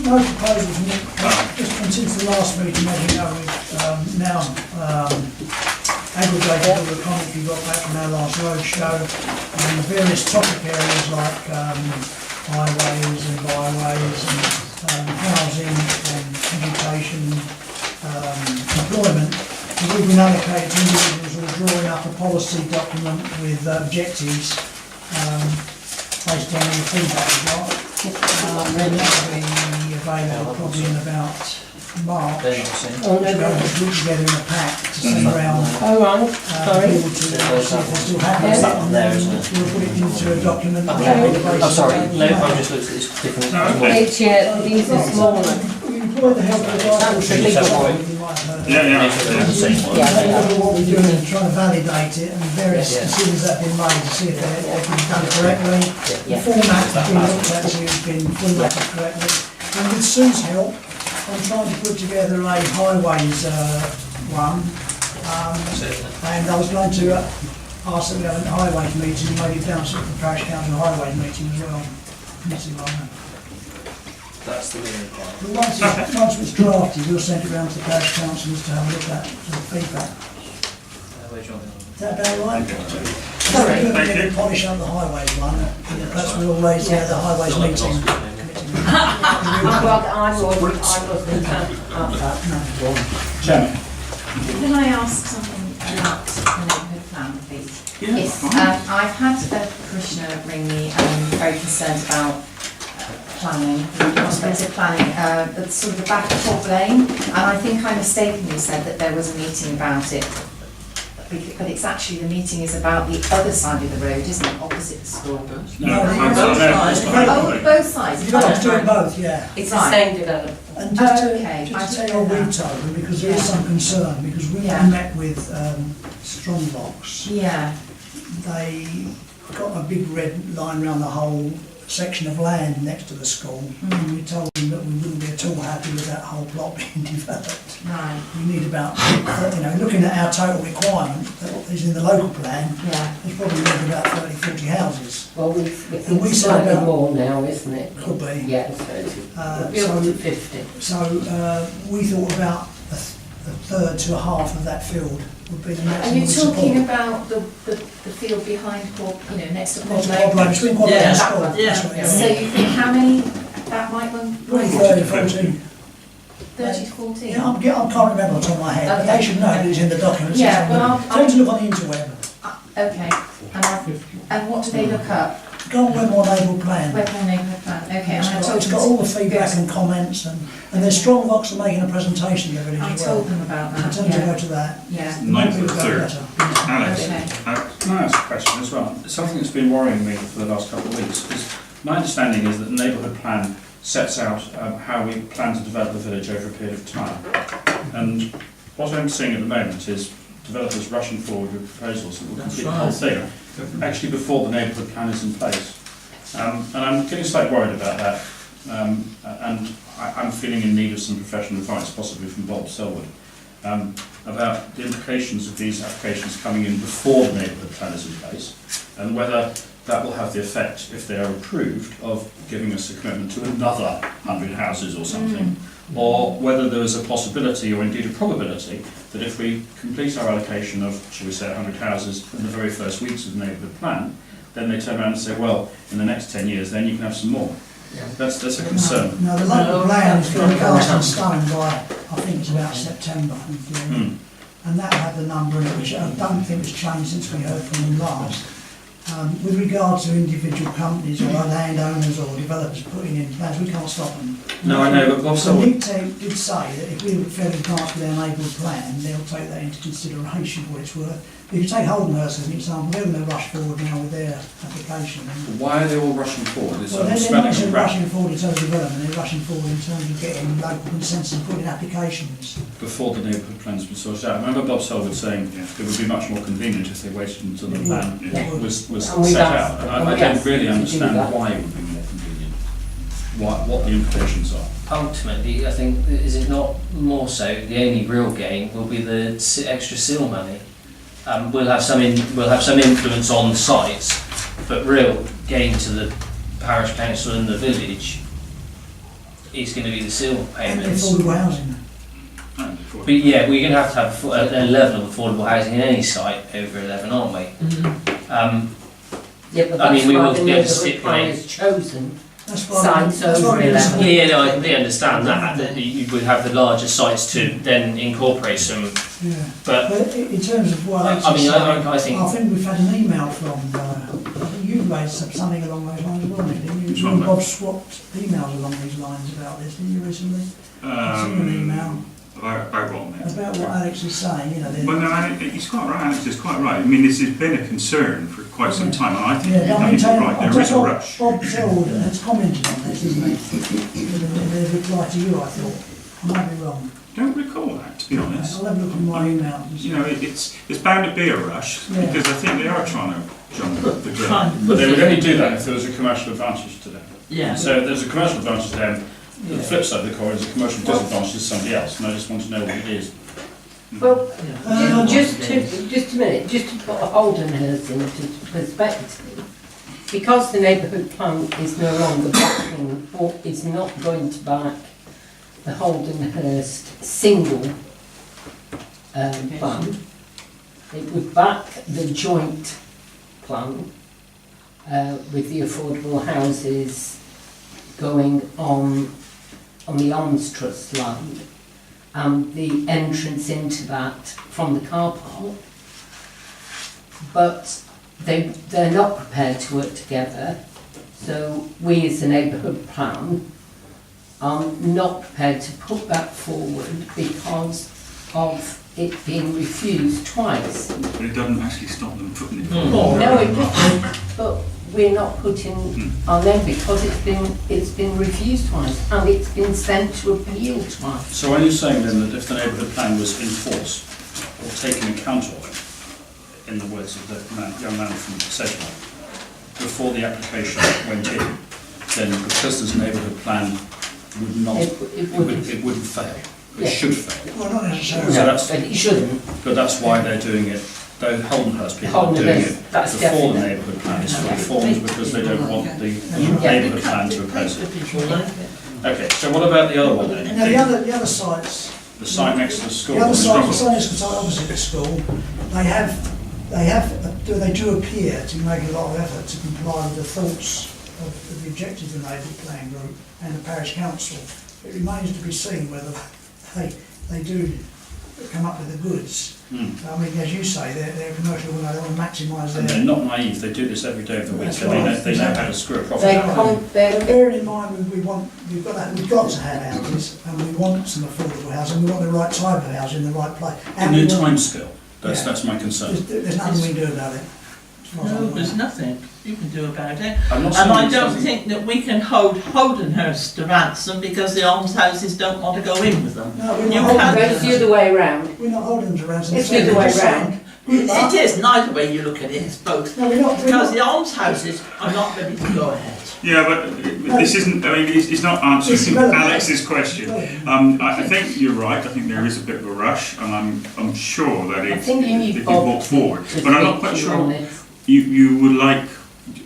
No proposals, Nick. Just since the last meeting, as you know, we've now aggregated all the comments we got back from our last road show and the various topic areas like highways and byways and housing and education, employment. And we've been allocated to individuals who are drawing up a policy document with objectives based on the feedback we got. And that will be available probably in about March. Oh, no, We'll put together in a pack to send around Oh, right, sorry. people to see if they're still happy with it, and then we'll put it into a document. Oh, sorry, no, I just looked at this different. It's, yeah, these are smaller. We employ the help of the Yeah. What we're doing is trying to validate it and various decisions that have been made to see if they've been done correctly. The format's been looked at, see if it's been formatted correctly. And with Sue's help, I'm trying to put together a highways one. And I was going to ask that we have a highways meeting, maybe bounce it to the Parish Council highways meeting as well. Anything like that. That's the winning part. But once it's drafted, we'll send it round to the Parish Councillors to have a look at for the feedback. Is that about right? Sorry. We're going to polish up the highways one. That's what we'll raise the highways meeting. I wasn't at that. Chairman. Can I ask something about the neighbourhood plan, please? Yes. I've had a parishioner ring me very concerned about planning, possibility of planning, at sort of the back of Fort Lane, and I think I mistakenly said that there was a meeting about it but it's actually, the meeting is about the other side of the road, isn't it, opposite the school? Oh, both sides. Developers doing both, yeah. It's the right. same developer. And just Okay, to I tell didn't know you what that. we've told them, because there is some concern, because when Yeah. we met with Strongbox, Yeah, they got a big red line around the whole section of land next to the school, and we told them that we wouldn't be at all happy with that whole plot being developed. right, We need about, looking at our total requirement that is in the local plan, yeah. there's probably need about 30, 40 houses. Well, And we it's said slightly about- more now, isn't it? Could be. Yeah, so Uh, we're built so- to 50. So we thought about a third to a half of that field would be the Are maximum you we support. talking about the field behind Quad, next to Quad Next to Lane? Quad Lane, between Quad Lane Yeah, and that school. one, yeah. That's what it is. So you think how many that might run? Probably 30, 40. 30 to 40? Yeah, I can't remember off the top of my head, but they should know that it's in the documents. Yeah, It's well, on I'll- the- Tell them to look on the interweb. Okay, and what do they look up? Go on Wedmore Neighbourhood Plan. Wedmore Neighbourhood Plan, okay, and I It's told got all them, the feedback and comments, and there's Strongbox are making a presentation of it I as well. told them about So that, tell them to go yeah, to that. yeah, Ninth Maybe of the it'll go third. better. Alex, okay. Can I ask a question as well? Something that's been worrying me for the last couple of weeks is, my understanding is that the neighbourhood plan sets out how we plan to develop the village over a period of time. And what I'm seeing at the moment is developers rushing forward with proposals that will complete the whole thing, actually before the neighbourhood plan is in place. And I'm getting slightly worried about that. And I'm feeling in need of some professional advice, possibly from Bob Selwood, about the implications of these applications coming in before the neighbourhood plan is in place, and whether that will have the effect, if they are approved, of giving us a commitment to another 100 houses or something, or whether there is a possibility, or indeed a probability, that if we complete our allocation of, shall we say, 100 houses in the very first weeks of the neighbourhood plan, then they turn around and say, well, in the next 10 years, then you can have some more. That's a concern. No, the local plan is going to be cast in stone by, I think it's about September. And that had the number in it, which I don't think has changed since we heard from them last. With regard to individual companies or landowners or developers putting in plans, we can't stop them. No, I know, but Bob So Selwood... Nick did say that if we were fairly advanced with their neighbourhood plan, they'll take that into consideration for what it's worth. If you take Holdenhurst as an example, they're going to rush forward now with their application. Why are they all rushing forward? It's Well, they're smelling not of just rat rushing forward in terms of development, they're rushing forward in terms of getting local consensus and putting applications. before the neighbourhood plan's been sorted out. I remember Bob Selwood saying it would be much more convenient if they waited until the plan was And we've set asked- out. And and I we've don't asked really to do understand that. why it would be more convenient, what the implications are. Ultimately, I think, is it not more so, the only real gain will be the extra seal money. We'll have some influence on sites, but real gain to the parish council and the village is going to be the seal And payments. affordable housing. But yeah, we're going to have a level of affordable housing in any site over 11, aren't we? Yeah, but I mean, that's we why will the be able to neighbourhood plan stipulate. is chosen. That's why Sites that's why over we 11. Yeah, no, I completely understand that you would have the larger sites to then incorporate some, Yeah. but But in terms of what Alex I mean, is saying, I think. I think we've had an email from, I think you raised something along those lines as well, Nick, didn't you? Which You one, and mate? Bob swapped emails along these lines about this, didn't you recently? I've seen an email About what, mate? about what Alex is saying, you know. Well, no, he's quite right. Alex is quite right. I mean, this has been a concern for quite some time, and I think Yeah, I mean, he's right. There is a rush. Bob Selwood has commented on this, isn't he? In a reply to you, I thought. I might be wrong. Don't recall that, to be honest. I'll have a look in my emails. and see. You know, it's bound to be a rush Yeah. because I think they are trying to jump the gun. Fine. But they would only do that if there was a commercial advantage to them. Yeah. So if there's a commercial advantage to them, the flip side of the coin is a commercial disadvantage to somebody else, and I just want to know what it is. Well, just Yeah. a minute, just to put Holdenhurst into perspective, because the neighbourhood plan is no longer backing, or is not going to back the Holdenhurst single plan, it would back the joint plan with the affordable houses going on the Arms Trust land, and the entrance into that from the car park, but they're not prepared to work together. So we as the neighbourhood plan are not prepared to put that forward because of it being refused twice. But it doesn't actually stop them putting it Mm. forward. No, it doesn't, but we're not putting on them because it's been refused twice and it's been sent to appeal twice. So are you saying then that if the neighbourhood plan was enforced or taken account of, in the words of the young man from Sedgwick, before the application went in, then because this neighbourhood plan would not, It wouldn't fail? It Yeah. should fail. Well, not necessarily. So that's, but it shouldn't. but that's why they're doing it. The Holdenhurst people are doing Holdenhurst, it that's before the definite. neighbourhood plan is fully formed because they don't want the neighbourhood plan to oppose it. Okay, so what about the other one then? Now, the other sites, The site next to the school? the other is site, not- the site next to the site opposite the school, they do appear to make a lot of effort to comply with the thoughts of the objectives of the neighbourhood plan group and the parish council. It remains to be seen whether they do come up with the goods. I mean, as you say, they're commercial, they want to maximise And their... they're not naive, they do this every day of the week, That's so right, they know how to exactly. screw a They profit. can't, But bearing in mind, we've got to have houses, and we want some affordable housing, and we want the right type of housing in the right place. In And the we want- time scale, Yeah. that's my concern. There's nothing we can do about it. as far as I'm No, aware. there's nothing you can do about it. I'm not And I saying don't it's- think that we can hold Holdenhurst to ransom because the almshouses don't want to go in with them. No, we're You not can't- holding it's the other way round. We're not holding them to ransom. It's the other way round. It is, neither way you look at it, it's both. No, we're not. Because the almshouses are not ready to go ahead. Yeah, but this isn't, I mean, it's not answering Alex's question. I think you're right, I think there is a bit of a rush, and I'm sure that I it think you need can Bob walk forward. to But I'm not speak quite to you on sure this. you would like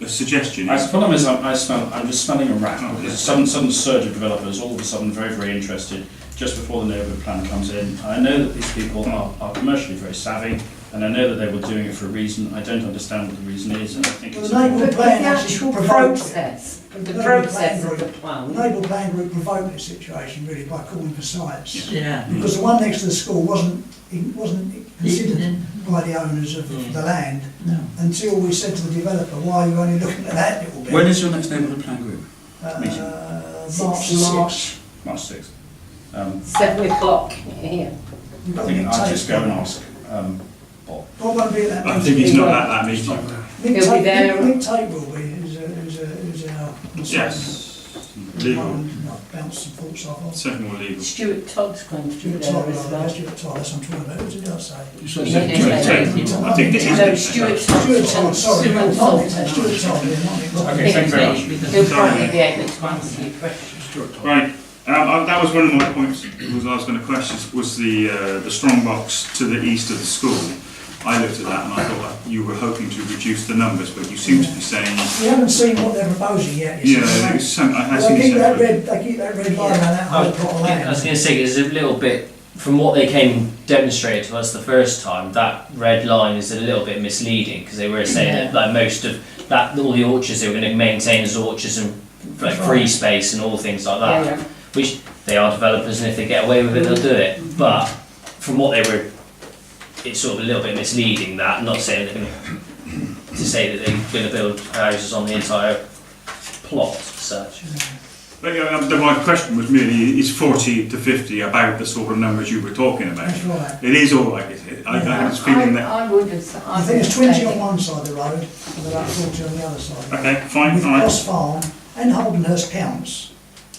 a suggestion. The problem is I'm just smelling a rat, because a sudden surge of developers, all of a sudden very, very interested, just before the neighbourhood plan comes in. I know that these people are commercially very savvy, and I know that they were doing it for a reason. I don't understand what the reason is, and I think Well, it's... the neighbourhood But plan the actually actual provoked it. process, the The neighbourhood process plan of the group- plan. The neighbourhood plan group provoked this situation really by calling for sites. Yeah. Because the one next to the school wasn't considered by the owners of the land No. until we said to the developer, why are you only looking at that little bit? When is your next neighbourhood plan group? meeting? March 6th 6th. March 6th. 7 o'clock here. We've I got think Nick I'll Tate just go and coming. ask Bob. Bob won't be at that I meeting. think he's not at that meeting. Nick He'll be Tate- there. Nick Tate will be, who's our consultant. Yes. Legal. I'll bounce some thoughts off of. Certainly more legal. Stuart Todd's going to be Stuart there Todd, as well. Stuart Todd, that's what I'm talking about. Who did I say? You said Yeah, that- yeah, I think this is... No, Stuart Stuart Todd. Todd, sorry, Stuart not Nick Todd. Tate, Stuart Todd, yeah, not Nick Tate. Okay, thank you very much. He'll probably be able to answer your questions. Right, that was one of my points, was I was going to question, was the strong box to the east of the school. I looked at that and I thought that you were hoping to reduce the numbers, but you seem to be saying, We haven't seen what they're proposing yet. you yeah, see. it was some, I had They seen keep that separate. red, they keep that red line around that whole plot of I was land. going to say, it's a little bit, from what they came demonstrated to us the first time, that red line is a little bit misleading, because they were saying that like most of that, all the orchards they were going to maintain as orchards and like free space and all things like that, Yeah, yeah. which they are developers, and if they get away with it they'll do it, but from what they were, it's sort of a little bit misleading that, not saying they're going to say that they're going to build houses on the entire plot as such. But my question was merely, is 40 to 50 about the sort of numbers you were talking about? That's right. It is all like it. I was feeling that. I would have. I think it's 20 on one side of the road and about 40 on the other side. Okay, fine, With all right. Cross Farm and Holdenhurst counts,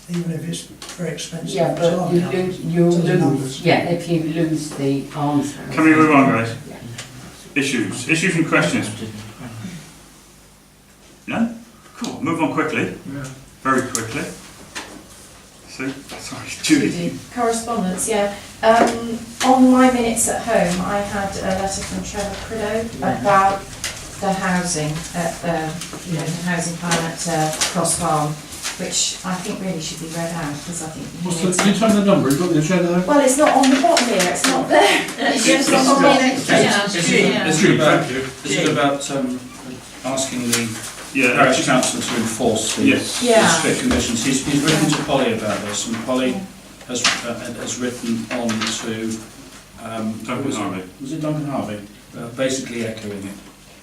even if it's very expensive. Yeah, it's but hard you to lose, count. you'll So the lose, numbers. yeah, if you lose the arms. Can we move on, guys? Yeah. Issues and questions? No? Cool, move on quickly. Very quickly. So, sorry, Judy. Correspondence, yeah. On my minutes at home, I had a letter from Trevor Prideaux about the housing, the housing plan at Cross Farm, which I think really should be read out, because I think he What's needs the, can you tell me the number? You've got the agenda there? Well, it's not on the bottom here, it's not there. It's just It's on got the an extra, yeah, Is yeah. it about, Thank you. is it about asking the Yeah, parish council to enforce the yes. Yeah. strict conditions? He's written to Polly about this, and Polly has written on to Duncan Harvey. Was it Duncan Harvey? Basically echoing it.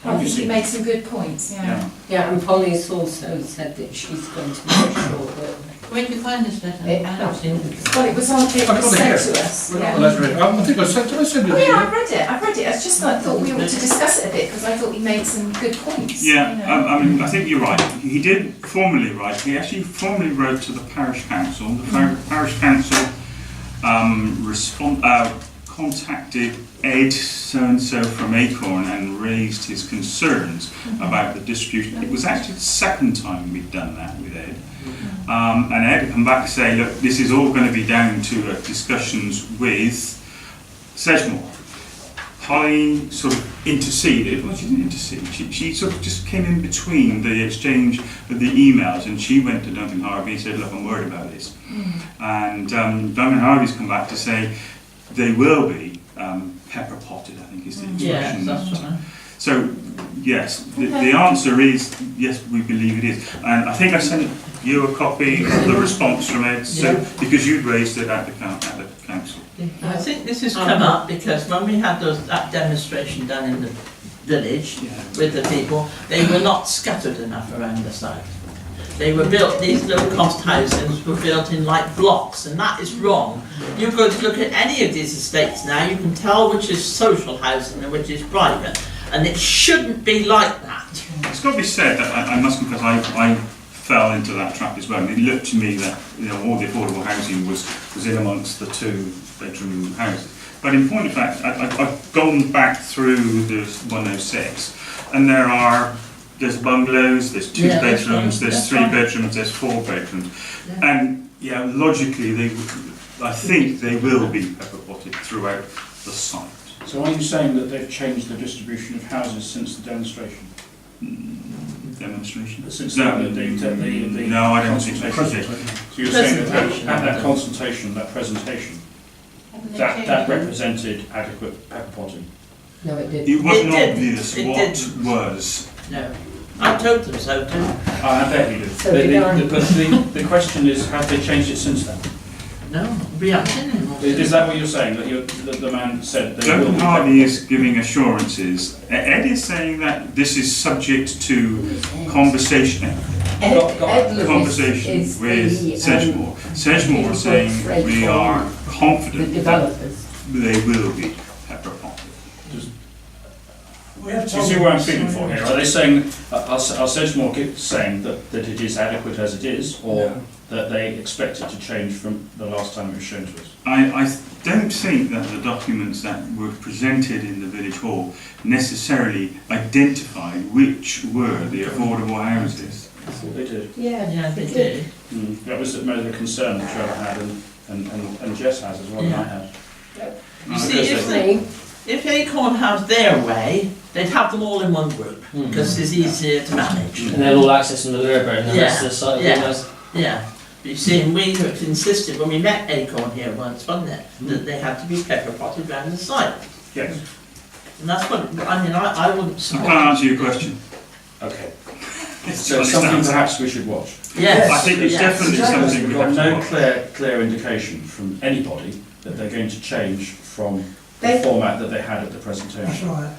I think he made some good points, yeah. Yeah, and Polly's also said that she's going to make sure that Where did you find this letter? It I haven't seen it. Well, it was on, it I've was got it sent here. to us. We've got Yeah. the letter in. I think I sent, did I send you Oh the yeah, email? I've read it. I just thought we ought to discuss it a bit because I thought he made some good points. Yeah, you know. I mean, I think you're right. He did formally write. He actually formally wrote to the parish council. The parish council contacted Ed so-and-so from Acorn and raised his concerns about the distribution. It was actually the second time we'd done that with Ed. And Ed had come back to say, look, this is all going to be down to discussions with Sedgemoor. Holly sort of interceded. Well, she didn't intercede. She sort of just came in between the exchange of the emails, and she went to Duncan Harvey and said, look, I'm worried about this. And Duncan Harvey's come back to say they will be pepper potted, I think is the expression. Yeah, that's right. So, yes, the answer is yes, we believe it is. And I think I sent you a copy of the response from Ed, so, because you'd raised it at the council. I think this has come up because when we had that demonstration done in the village with the people, they were not scattered enough around the site. They were built, these low cost houses were built in like blocks, and that is wrong. You go to look at any of these estates now, you can tell which is social housing and which is private, and it shouldn't be like that. It's got to be said that I must confess I fell into that trap as well. And it looked to me that all the affordable housing was in amongst the 2-bedroom houses. But in point of fact, I've gone back through the 106, and there's bungalows, there's 2 bedrooms, there's 3 bedrooms, there's 4 bedrooms, and logically I think they will be pepper potted throughout the site. So are you saying that they've changed the distribution of houses since the demonstration? Demonstration? Since No, the no, I don't think so. So you're saying that at that consultation, that presentation, that represented adequate pepper potting? No, it didn't. It wasn't It obvious didn't. It what didn't. was. No. I told them so too. I bet you did. So did I. But the question is, have they changed it since then? No, we haven't seen anymore. Is that what you're saying, that the man said they will Duncan be Harvey is giving assurances. Ed is saying that this is subject to conversation. Conversation with Sedgemoor. Sedgemoor is saying we are confident that they will be pepper potted. We have Do you see where I'm feeling for here? Are they saying, are Sedgemoor saying that it is adequate as it is, or that they expect it to change from the last time it was shown to us? I don't think that the documents that were presented in the village hall necessarily identified which were the affordable houses. I thought they did. Yeah, they did. That was the concern that Trevor had and Jess has as well, and I had. You see, if Acorn have their way, they'd have them all in one group, because it's easier to manage. And they'll all access from the river and the rest of the site. Yeah. But you see, and we insisted when we met Acorn here once, wasn't it, that they had to be pepper potted round the site. Yes. And that's what, I mean, I wouldn't I support. can't answer your question. Okay. So something perhaps we should watch. Yes. I think it's definitely something we We've got have to no watch. clear indication from anybody that they're going to change from the format that they had at the That's presentation. right.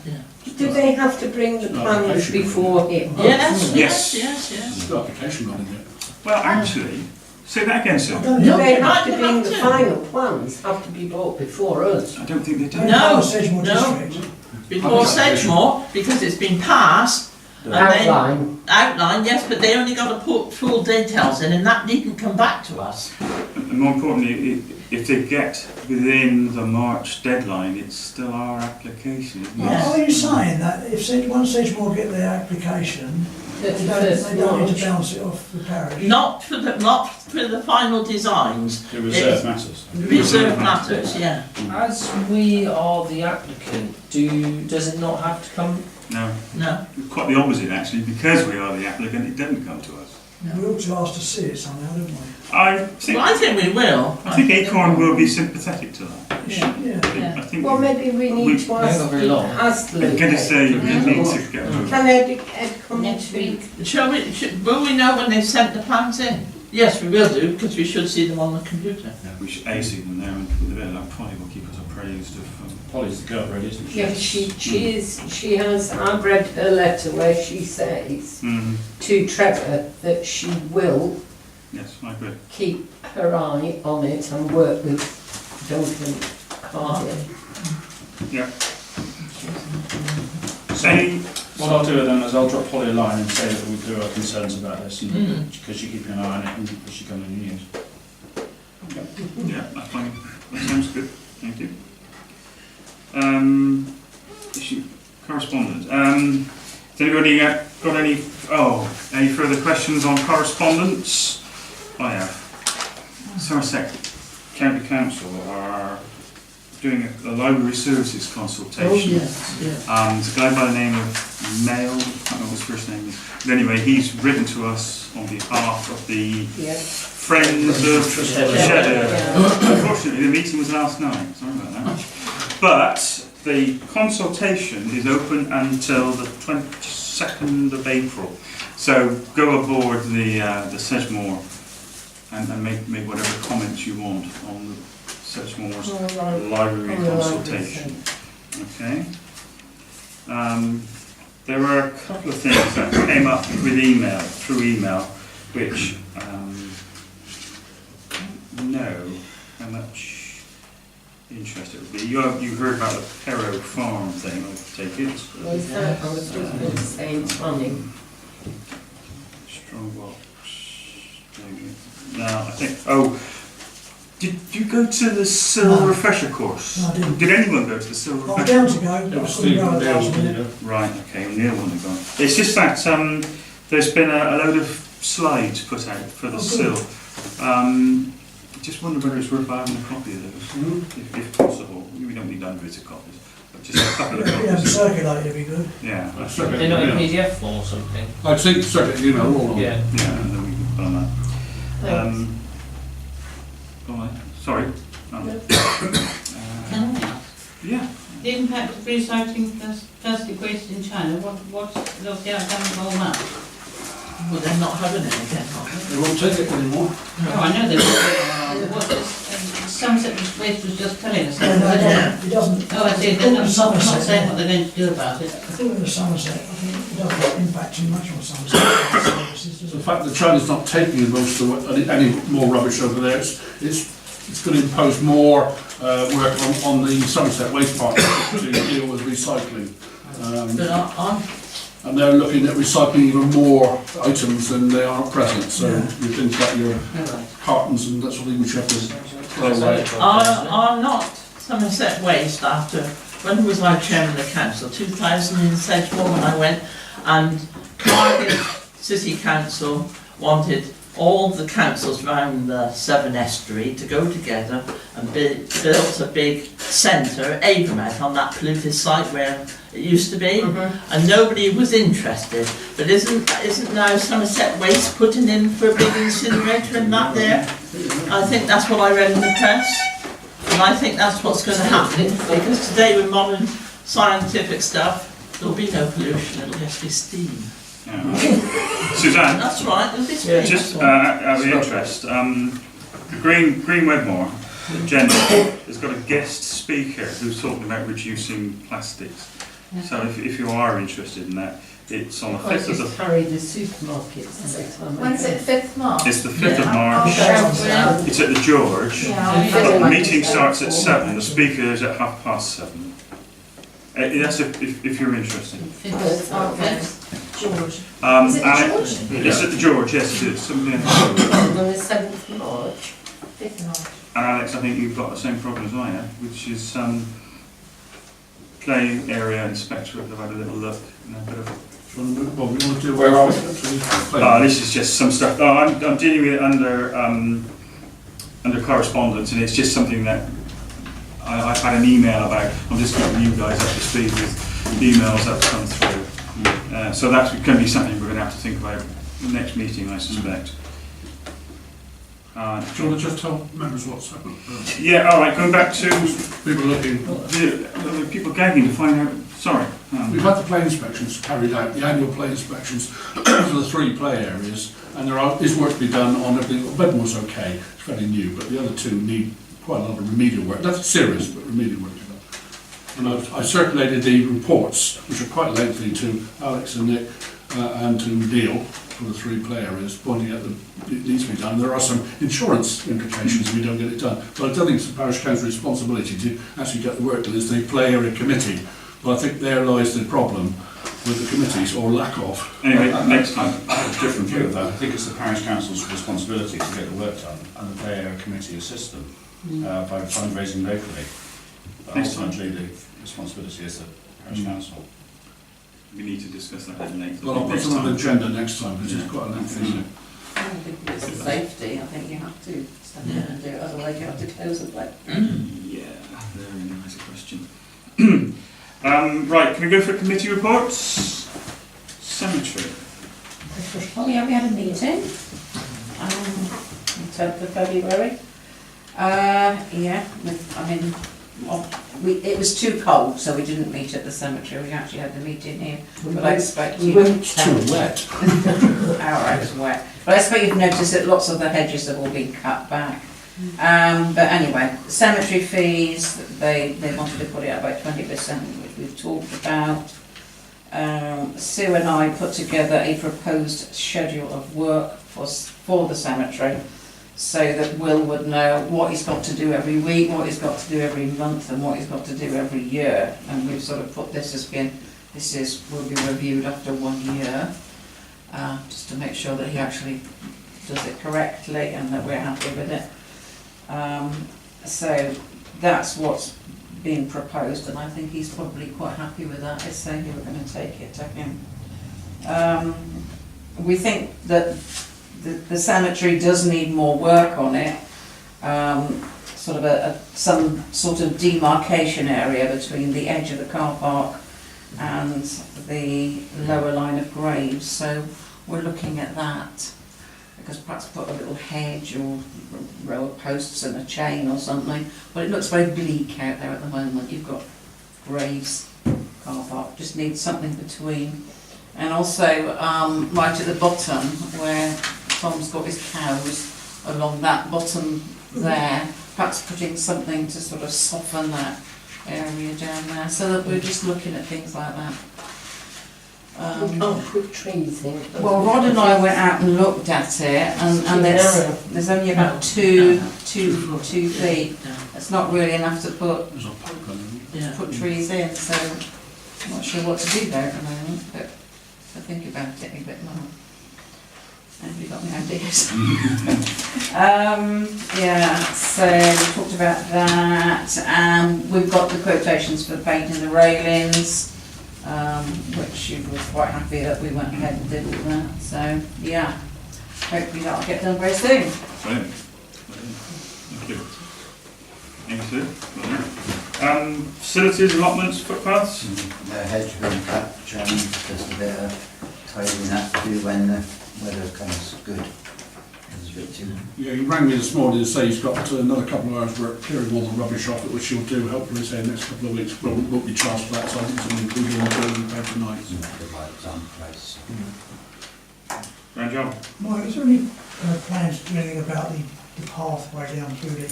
Do they have to bring the plans before it? Yes. Yes. The application on it. Well, actually, say that again, sir. Do they have to bring the final plans, have to be brought before us? I don't think they do. No, Sedgemoor no. district. Before Sedgemoor, because it's been passed, and then Outline. yes, but they only got to put full details in, and that needn't come back to us. And more importantly, if they get within the March deadline, it's still our application, isn't it? Yes. Are you saying that if once Sedgemoor get their application, they don't need to bounce it off the parish? Not for the final designs. The reserve matters. Reserve matters, yeah. As we are the applicant, does it not have to come? No, No. quite the opposite actually. Because we are the applicant, it doesn't come to us. We ought to ask to see it somehow, don't we? I think we will. I think Acorn will be sympathetic to that. Yeah. I think Well, maybe we need to ask very long. the I'm going to say we need to go. Can Ed come Next week. Will we know when they've sent the plans in? Yes, we will do, because we should see them on the computer. We should see them there, and the bit like Polly will keep us appraised of. Polly's the girl, really, isn't she? Yeah, she is. She has. I've read her letter where she says to Trevor that she will Yes, I agree. keep her eye on it and work with Duncan Hardy. Any, What I'll do then is I'll drop Holly a line and say that we do our concerns about this, and because you're keeping an eye on it and because she comes in the news. yeah, that's fine. That sounds good. Thank you. Issue correspondence. Has anybody got any further questions on correspondence? I have. Somerset County Council are doing a library services consultation. Oh, yes, yes. There's a guy by the name of Mail, I can't know what his first name is. But anyway, he's written to us on behalf of the Friends of the Shadow. Unfortunately, the meeting was last night, sorry about that. But the consultation is open until the 22nd of April. So go aboard the Sedgemoor and make whatever comments you want on the Sedgemoor's library consultation. Okay. There were a couple of things that came up with through email, which no, how much interest it would be. You heard about the Perrow Farm thing, I take it. Was that, I was just going to say it's funny. Strongbox. No, I think. Did you go to the Civil Refresher course? No, I didn't. Did anyone go to the Civil I was Refresher? down to go, It but I was couldn't Steve go and at the Dale, last minute. Right, okay, Neil wouldn't have gone. It's just that there's been a load of slides put out for the good. Sill. Just wonder whether it's worth having a copy of those, if possible. We don't need hundreds of copies, but just a couple of Yeah, copies. circulate, it'd be good. Yeah, They're not in PDF form or something. I'd think circuit email all on. Yeah. yeah, and then we can put on that. Thanks. Go on, sorry. Can I ask? Yeah. The impact of recycling plastic waste in China, what's the outcome of all that? Well, they're not having it again, are they? They won't take it anymore. Oh, I know Somerset waste was just telling us. No, that. it doesn't. Oh, I see, I think they're with not Somerset, saying what they're going to do about it. I think with the Somerset, I think it doesn't impact too much on Somerset services, does The it? fact that China's not taking most of any more rubbish over there, it's going to impose more work on the Somerset Waste Park to deal with recycling. But And they're looking at recycling even more items than they are at present. So Yeah. you think about your cartons and that sort of thing which you have to throw away. are not Somerset Waste after, when was I chairman of the council? 2000 in Sedgemoor when I went, and Cardiff City Council wanted all the councils around the Severn Estuary to go together and built a big centre, Avonhead, on that polluted site where it used to be, and nobody was interested. But isn't now Somerset Waste putting in for a big incinerator and that there? I think that's what I read in the press, and I think that's what's going to happen, because today with modern scientific stuff, there'll be no pollution, it'll just be steam. Suzanne? That's right, it'll be steam. Just out of interest, Green Wedmore, the gender, has got a guest speaker who's talking about reducing plastics. So if you are interested in that, it's on the 5th of the... carry the supermarkets next time. When's it, 5th March? It's the 5th of I'll March. shout It's at the George. Yeah, I'll The meeting starts at 7, the speaker is at 7:30. That's if you're interested. George. Is Is it George? It's at the George, yes it is. Something On the 7th of March. 5th of March. And Alex, I think you've got the same problem as I have, which is play area inspectorate. I've had a little look. And a bit of, Well, we want to do where are we? this is just some stuff. I'm dealing with it under correspondence, and it's just something that I've had an email about. I'm just keeping you guys up to speed with emails that have come through. So that's going to be something we're going to have to think about next meeting, I suspect. Do you want to just tell members what's happened? Yeah, all right. Going back to People looking. the people gagging to find out. Sorry. We've had the play inspections carried out, the annual play inspections for the 3 play areas, and there is work to be done on everything. Bedmore's okay, it's fairly new, but the other 2 need quite a lot of remedial work. That's serious, but remedial work to be done. And I circulated the reports, which are quite lengthy, to Alex and Nick and to Theale, for the 3 play areas, pointing out that it needs to be done. There are some insurance implications if we don't get it done. But I don't think it's the parish council's responsibility to actually get the work done. It's the play area committee. But I think there lies the problem with the committees, or lack of. Anyway, next I time. have a different view of that. I think it's the parish council's responsibility to get the work done, and the play area committee assist them by fundraising locally. But Next time. ultimately, the responsibility is the parish council. We need to discuss that later. Well, I'll put Next some on the time. agenda next time, because it's quite a lengthy issue. I don't think it's the safety, I think you have to stand up and do it, otherwise you have to close the play. Yeah, very nice question. Right, can we go for committee reports? Cemetery. Oh yeah, we had a meeting, on 10th of February. Yeah, it was too cold, so we didn't meet at the cemetery, we actually had the meeting here. But I expect We you... weren't Too wet. Alright, it was wet. But I expect you've noticed that lots of the hedges have all been cut back. But anyway, cemetery fees, they wanted to put it up by 20%, which we've talked about. Sue and I put together a proposed schedule of work for the cemetery, so that Will would know what he's got to do every week, what he's got to do every month, and what he's got to do every year. And we've sort of put this as being, will be reviewed after 1 year, just to make sure that he actually does it correctly and that we're happy with it. So that's what's being proposed, and I think he's probably quite happy with that. It's saying we were going to take it to him. We think that the cemetery does need more work on it, sort of some sort of demarcation area between the edge of the car park and the lower line of graves. So we're looking at that, because perhaps put a little hedge or a row of posts and a chain or something. But it looks very bleak out there at the moment. You've got graves, car park, just needs something between. And also right at the bottom where Tom's got his cows, along that bottom there, perhaps putting something to sort of soften that area down there, so that we're just looking at things like that. We can't put trees in. Well, Rod and I went out and looked at it, and there's only about 2 feet. It's not really enough to There's a pipeline. put trees in, so I'm not sure what to do there at the moment, but I'll think about it a bit more. Have you got any ideas? Yeah, so we talked about that. We've got the quotations for painting the railings, which you were quite happy that we went ahead and did all that. So yeah, hopefully that'll get done very soon. Brilliant. Thank you. Thank you. Facilities, allotments, footpaths? The hedge going cut, Chairman, just a bit of tidying up to do when the weather comes good. It's a bit too... Yeah, he rang me this morning to say he's got another couple of hours work clearing all the rubbish off it, which he'll do hopefully say next couple of weeks. Well, we won't be charged for that, so I think it's going to include all the building pay tonight. The lights on price. Grand job. Mike, is there any plans to do anything about the pathway down through the...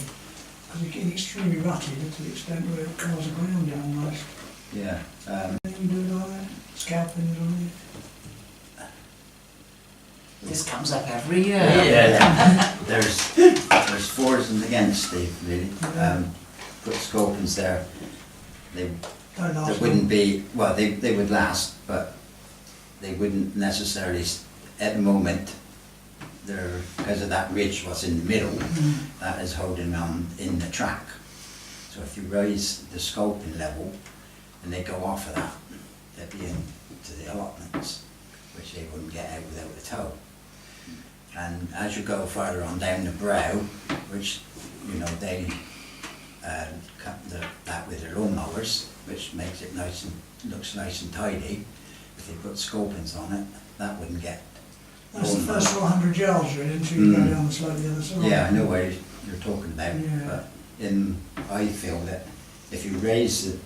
Because it's getting extremely rutty to the extent where it covers the ground down almost. Yeah. Anything you do like that? Scalping or anything? This comes up every year. Yeah. There's fors and against, Steve, really. Put scorpions there. They Don't last long. wouldn't be, well, they would last, but they wouldn't necessarily, at the moment, they're, because of that ridge what's in the middle, that is holding on in the track. So if you raise the sculpin level and they go off of that, they'd be into the allotments, which they wouldn't get out without a tow. And as you go further on down the brow, which, you know, they cut that with their lawnmowers, which makes it nice and looks nice and tidy. If they put scorpions on it, that wouldn't get. That's the first 100 yards really, until you go down the slope the other side. Yeah, I know where you're talking about, Yeah. but I feel that if you raise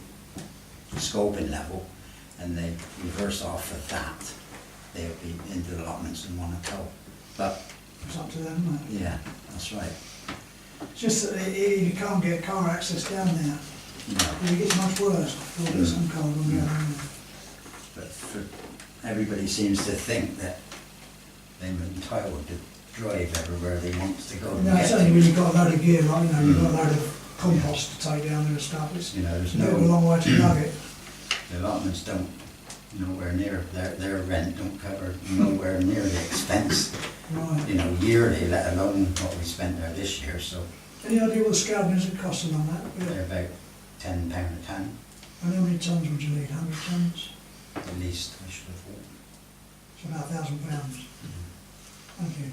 the sculpin level and they reverse off of that, they'll be into the allotments and want to tow. But It's up to them, isn't it? yeah, that's right. It's just that you can't get car access down there. No, It gets much worse before there's some cold on the other end. but everybody seems to think that they're entitled to drive everywhere they want to go. and No, it's get only to. when you've got a load of gear on, you know, you've got a load of compost to take down there and stuff, it's You know, there's a bit of a no, long way to lug it. the allotments don't, nowhere near, their rent don't cover nowhere near the expense, Right. you know, yearly, let alone what we spent there this year, so Any idea what the scavengers are costing on that? Yeah. they're about £10 a ton, And how many tons would you need? 100 tons? at least, I should have thought. It's about £1,000. Thank you.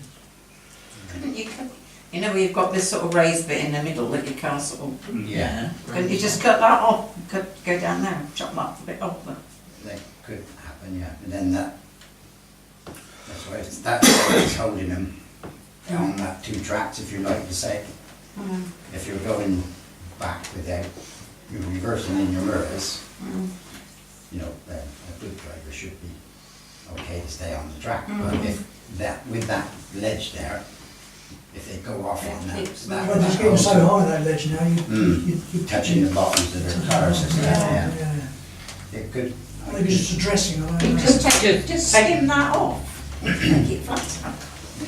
You know where you've got this sort of raised bit in the middle that you can't sort of, Yeah, couldn't you just cut that off? Could go down there and chop that bit off? that could happen, yeah, but then that's why it's holding them on that 2 tracks, if you like to say. If you're going back without, you're reversing in your mirrors, you know, a good driver should be okay to stay on the track. But if that, with that ledge there, if they go off on that, Well, it's getting so high, that ledge now, you're touching the bottoms of their tyres and stuff, yeah. Yeah. It could. Maybe just a dressing, I don't You know. just skim that off, make it flatter.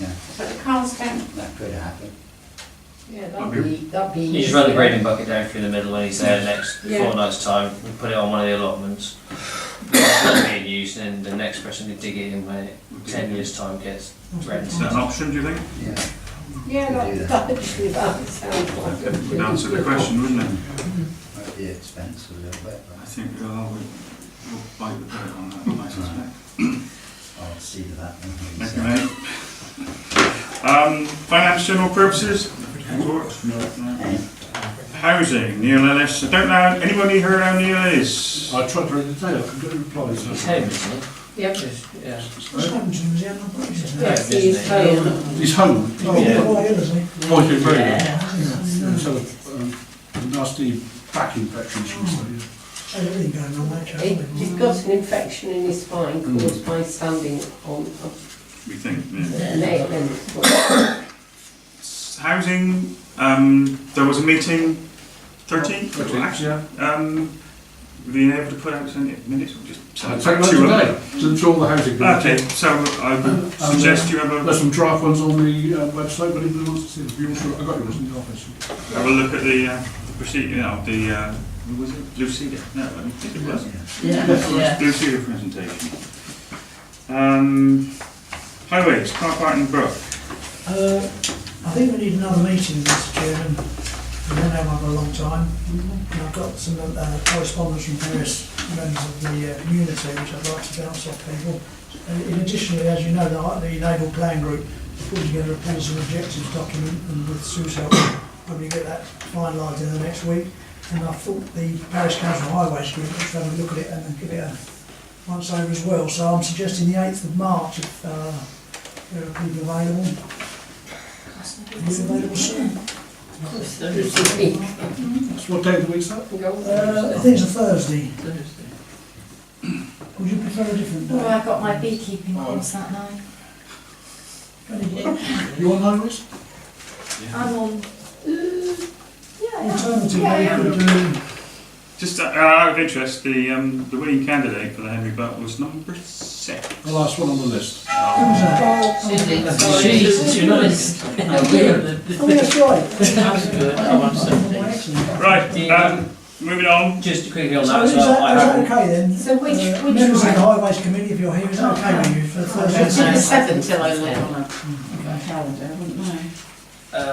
Yeah, But the cars don't. that could happen. Yeah, that'd be. You just run the grading bucket down through the middle when he's there next Yeah. fortnight's time, we put it on one of the allotments. It's not being used, and the next person can dig it in when it, 10 years time gets rented. Is that an option, do you think? Yeah. Yeah, Could do that actually that sounds like a Would answer the question, wouldn't it? Might be expensive a little bit, I but think we'll bite the bullet on that, I suspect. I'll see to that one. Thank you, mate. Finance general purposes? Report? No. Housing, Neil Ellis. I don't know, anybody heard how Neil is? I tried to read the day, I couldn't get a reply. It's home, isn't it? Yep. Yeah. What's happened to him? Is he had an operation? Yes, he is home. He's home. Oh, Yeah. quite ill, is he? Quite in very Yeah. He's had a nasty back infection, shall we say. Oh, everything going on that chap. He's got an infection in his spine caused by standing on We think, yeah. a nail in his foot. Housing, there was a meeting, 13th? 13th, Actually, were you able to put out any minutes or just I'll send take it that back to today, since all the housing. Okay, so I would suggest you have There's a, some draft ones on the website, but anybody wants to see the view, I got yours in the office. have a look at the procedure, you know, the, who was it? Lucida? No, I think it was. Yeah. Lucida presentation. Highways, car park and brook. I think we need another meeting, Mr Chairman. We've been there for a long time. And I've got some correspondence from various members of the community which I'd like to bounce off people. In addition, as you know, the Naval Plan Group put together a policy and objectives document, and with Sue's help, we'll probably get that finalised in the next week. And I thought the Parish Council Highways Group should have a look at it and then give it a once over as well. So I'm suggesting the 8th of March if there are people available. Are you available soon? So what day of the week's that? I think it's a Thursday. Would you prefer a different Oh, day? I got my beekeeping course that night. You on highways? I'm on. Yeah. Alternatively, we could do, Just out of interest, the winning candidate for the Henry Butt was number 6. The last one on the list. who was that? Jesus, you're not Oh, that's right. That's good. I want something. Right, moving on. Just quickly on So that, is so I that have, okay then? So which Members of the one? Highways Committee, if you're here, is that okay with you for Thursday? It's and the Saturday? 7th till I look on a calendar, I wouldn't know.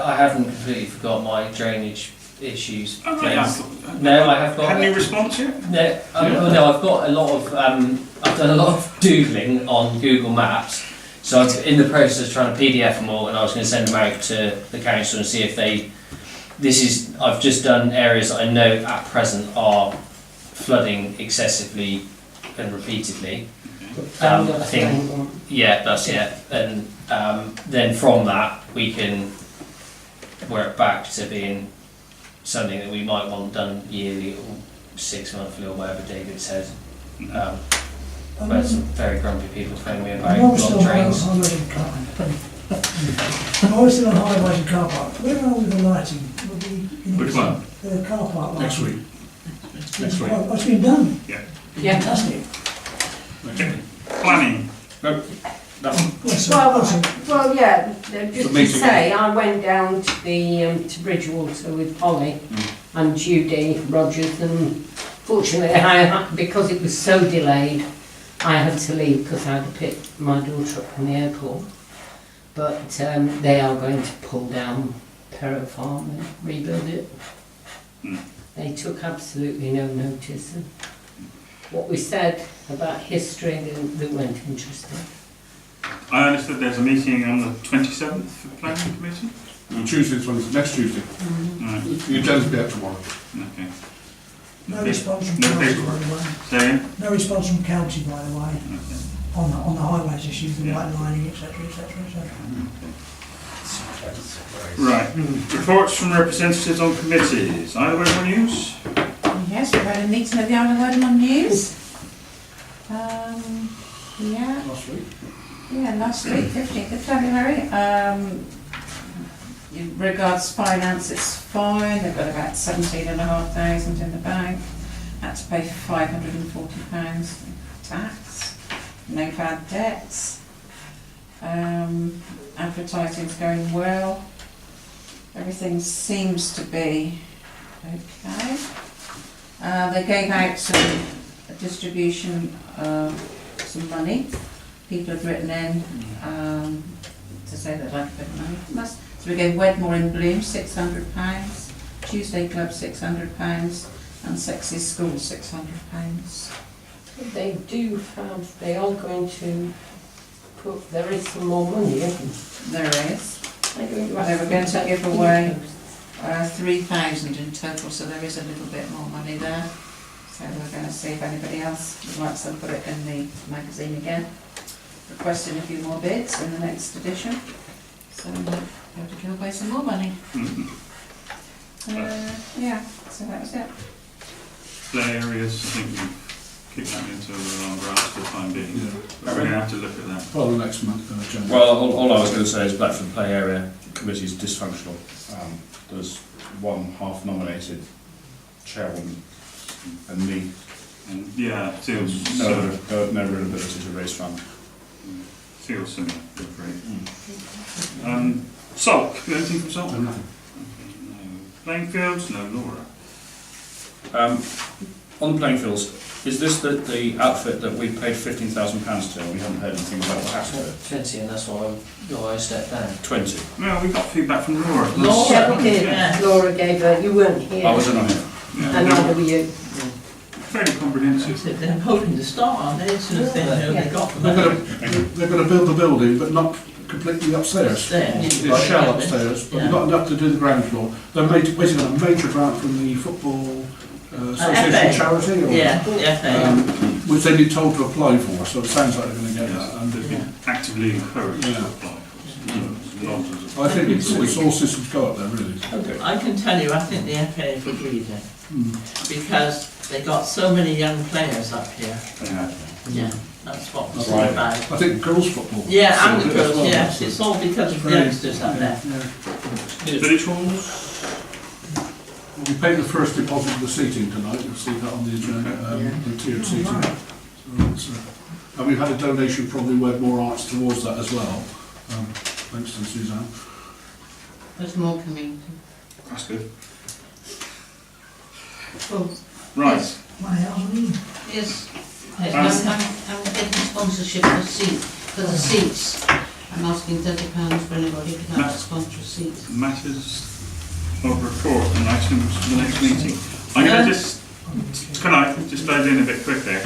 I haven't completely forgot my drainage issues. Oh, James. No, I have got. Had any response yet? No, no, I've got a lot of. I've done a lot of doodling on Google Maps, so I'm in the process of trying to PDF them all, and I was going to send them out to the council and see if they. This is. I've just done areas that I know at present are flooding excessively and repeatedly. I think. Yeah, that's it. And then from that we can work back to being something that we might want done yearly or 6 monthly or whatever David said. But some very grumpy people telling me about I'm always still long on trains. highways and car park. I'm always still on highways and car park. Where are we with the lighting? Will be Which one? The car park lighting. Next week. Next week. Oh, it's been done? Yeah. Yeah. Fantastic. Okay. Planning. That one. Yes, sir. Well, yeah, just The to meeting. say, I went down to the to Bridgewater with Polly and Judy Rogers, and fortunately, because it was so delayed, I had to leave because I had to pick my daughter up from the airport. But they are going to pull down Perrow Farm and rebuild it. They took absolutely no notice. And what we said about history, they weren't interested. I understood there's a meeting on the 27th for the planning committee? Next Tuesday. Right, The agenda's be out tomorrow. okay. No response from No council, paper. by the way. Say again? No response from county, by the way, Okay. on the highways issues, the Yeah. white lining, etc., etc., etc. Right, reports from representatives on committees. Isle of Wedmore News? Yes, we've had a meeting of the Isle of Wedmore News. Yeah, Last week. yeah, last week, 15th of February. In regards finance, it's fine. They've got about 17,500 in the bank. Had to pay £540 tax. No bad debts. Advertising's going well. Everything seems to be okay. They gave out some distribution of some money. People have written in to say they'd like a bit of money from us. So we gave Wedmore in Bloom £600, Tuesday Club £600, and Sexy School £600. They they are going to put, there is some more money, isn't There is. there? They were going to give away 3,000 in total, so there is a little bit more money there. So we're going to see if anybody else would like to put it in the magazine again. Requesting a few more bids in the next edition. So we'll have to give away some more money. Yeah, so that was it. Play areas, I think we've kicked that into a long grass for the time being. Yeah. But we're going to have to look at that. Well, the next month agenda. Well, all I was going to say is Blackford Play Area Committee is dysfunctional. There's one half nominated chairwoman and me. And yeah, feels No real ability to raise funds. feels similar, I'm afraid. Sulk, you got anything from Sulk? Nothing. No. Playing fields? No, Laura. On the playing fields, is this the outfit that we paid £15,000 to and we haven't heard anything about what happened to it? 20, and that's why I stepped down. 20. Well, we got feedback from Laura. Laura did. Yeah. Laura gave her, you weren't here. I wasn't on it. Yeah, And neither were you. fairly comprehensive. So they're hoping to start, aren't they? As soon as they know they got them. They're going to build the building, but not completely upstairs. Upstairs. It's a shell upstairs, but not enough to do the ground floor. They're waiting on a major grant from the Football Association FA. charity, or, Yeah, the FA. which they've been told to apply for, so it sounds like they're going to get that. And They've been actively encouraged to Yeah. apply for it. I think it's all systems go up there, really. I can tell you, I think the FA have agreed it, Mm. because they got so many young players up here. Yeah. Yeah, that's what was Right. about. I think girls' football. Yeah, and still the do as girls, well. yes, it's all because of the youngsters up there. Village halls? We paid the first deposit of the seating tonight, you'll see that on the agenda, the tiered seating. So it's, and we've had a donation from the Wedmore Arts towards that as well, thanks to Suzanne. There's more coming. That's good. Well, Right. Money out of me. yes, I'm getting sponsorship for the seats. I'm asking £30 for anybody who'd like to sponsor a seat. Matters of report and items for the next meeting. I'm going to can I just dive in a bit quicker?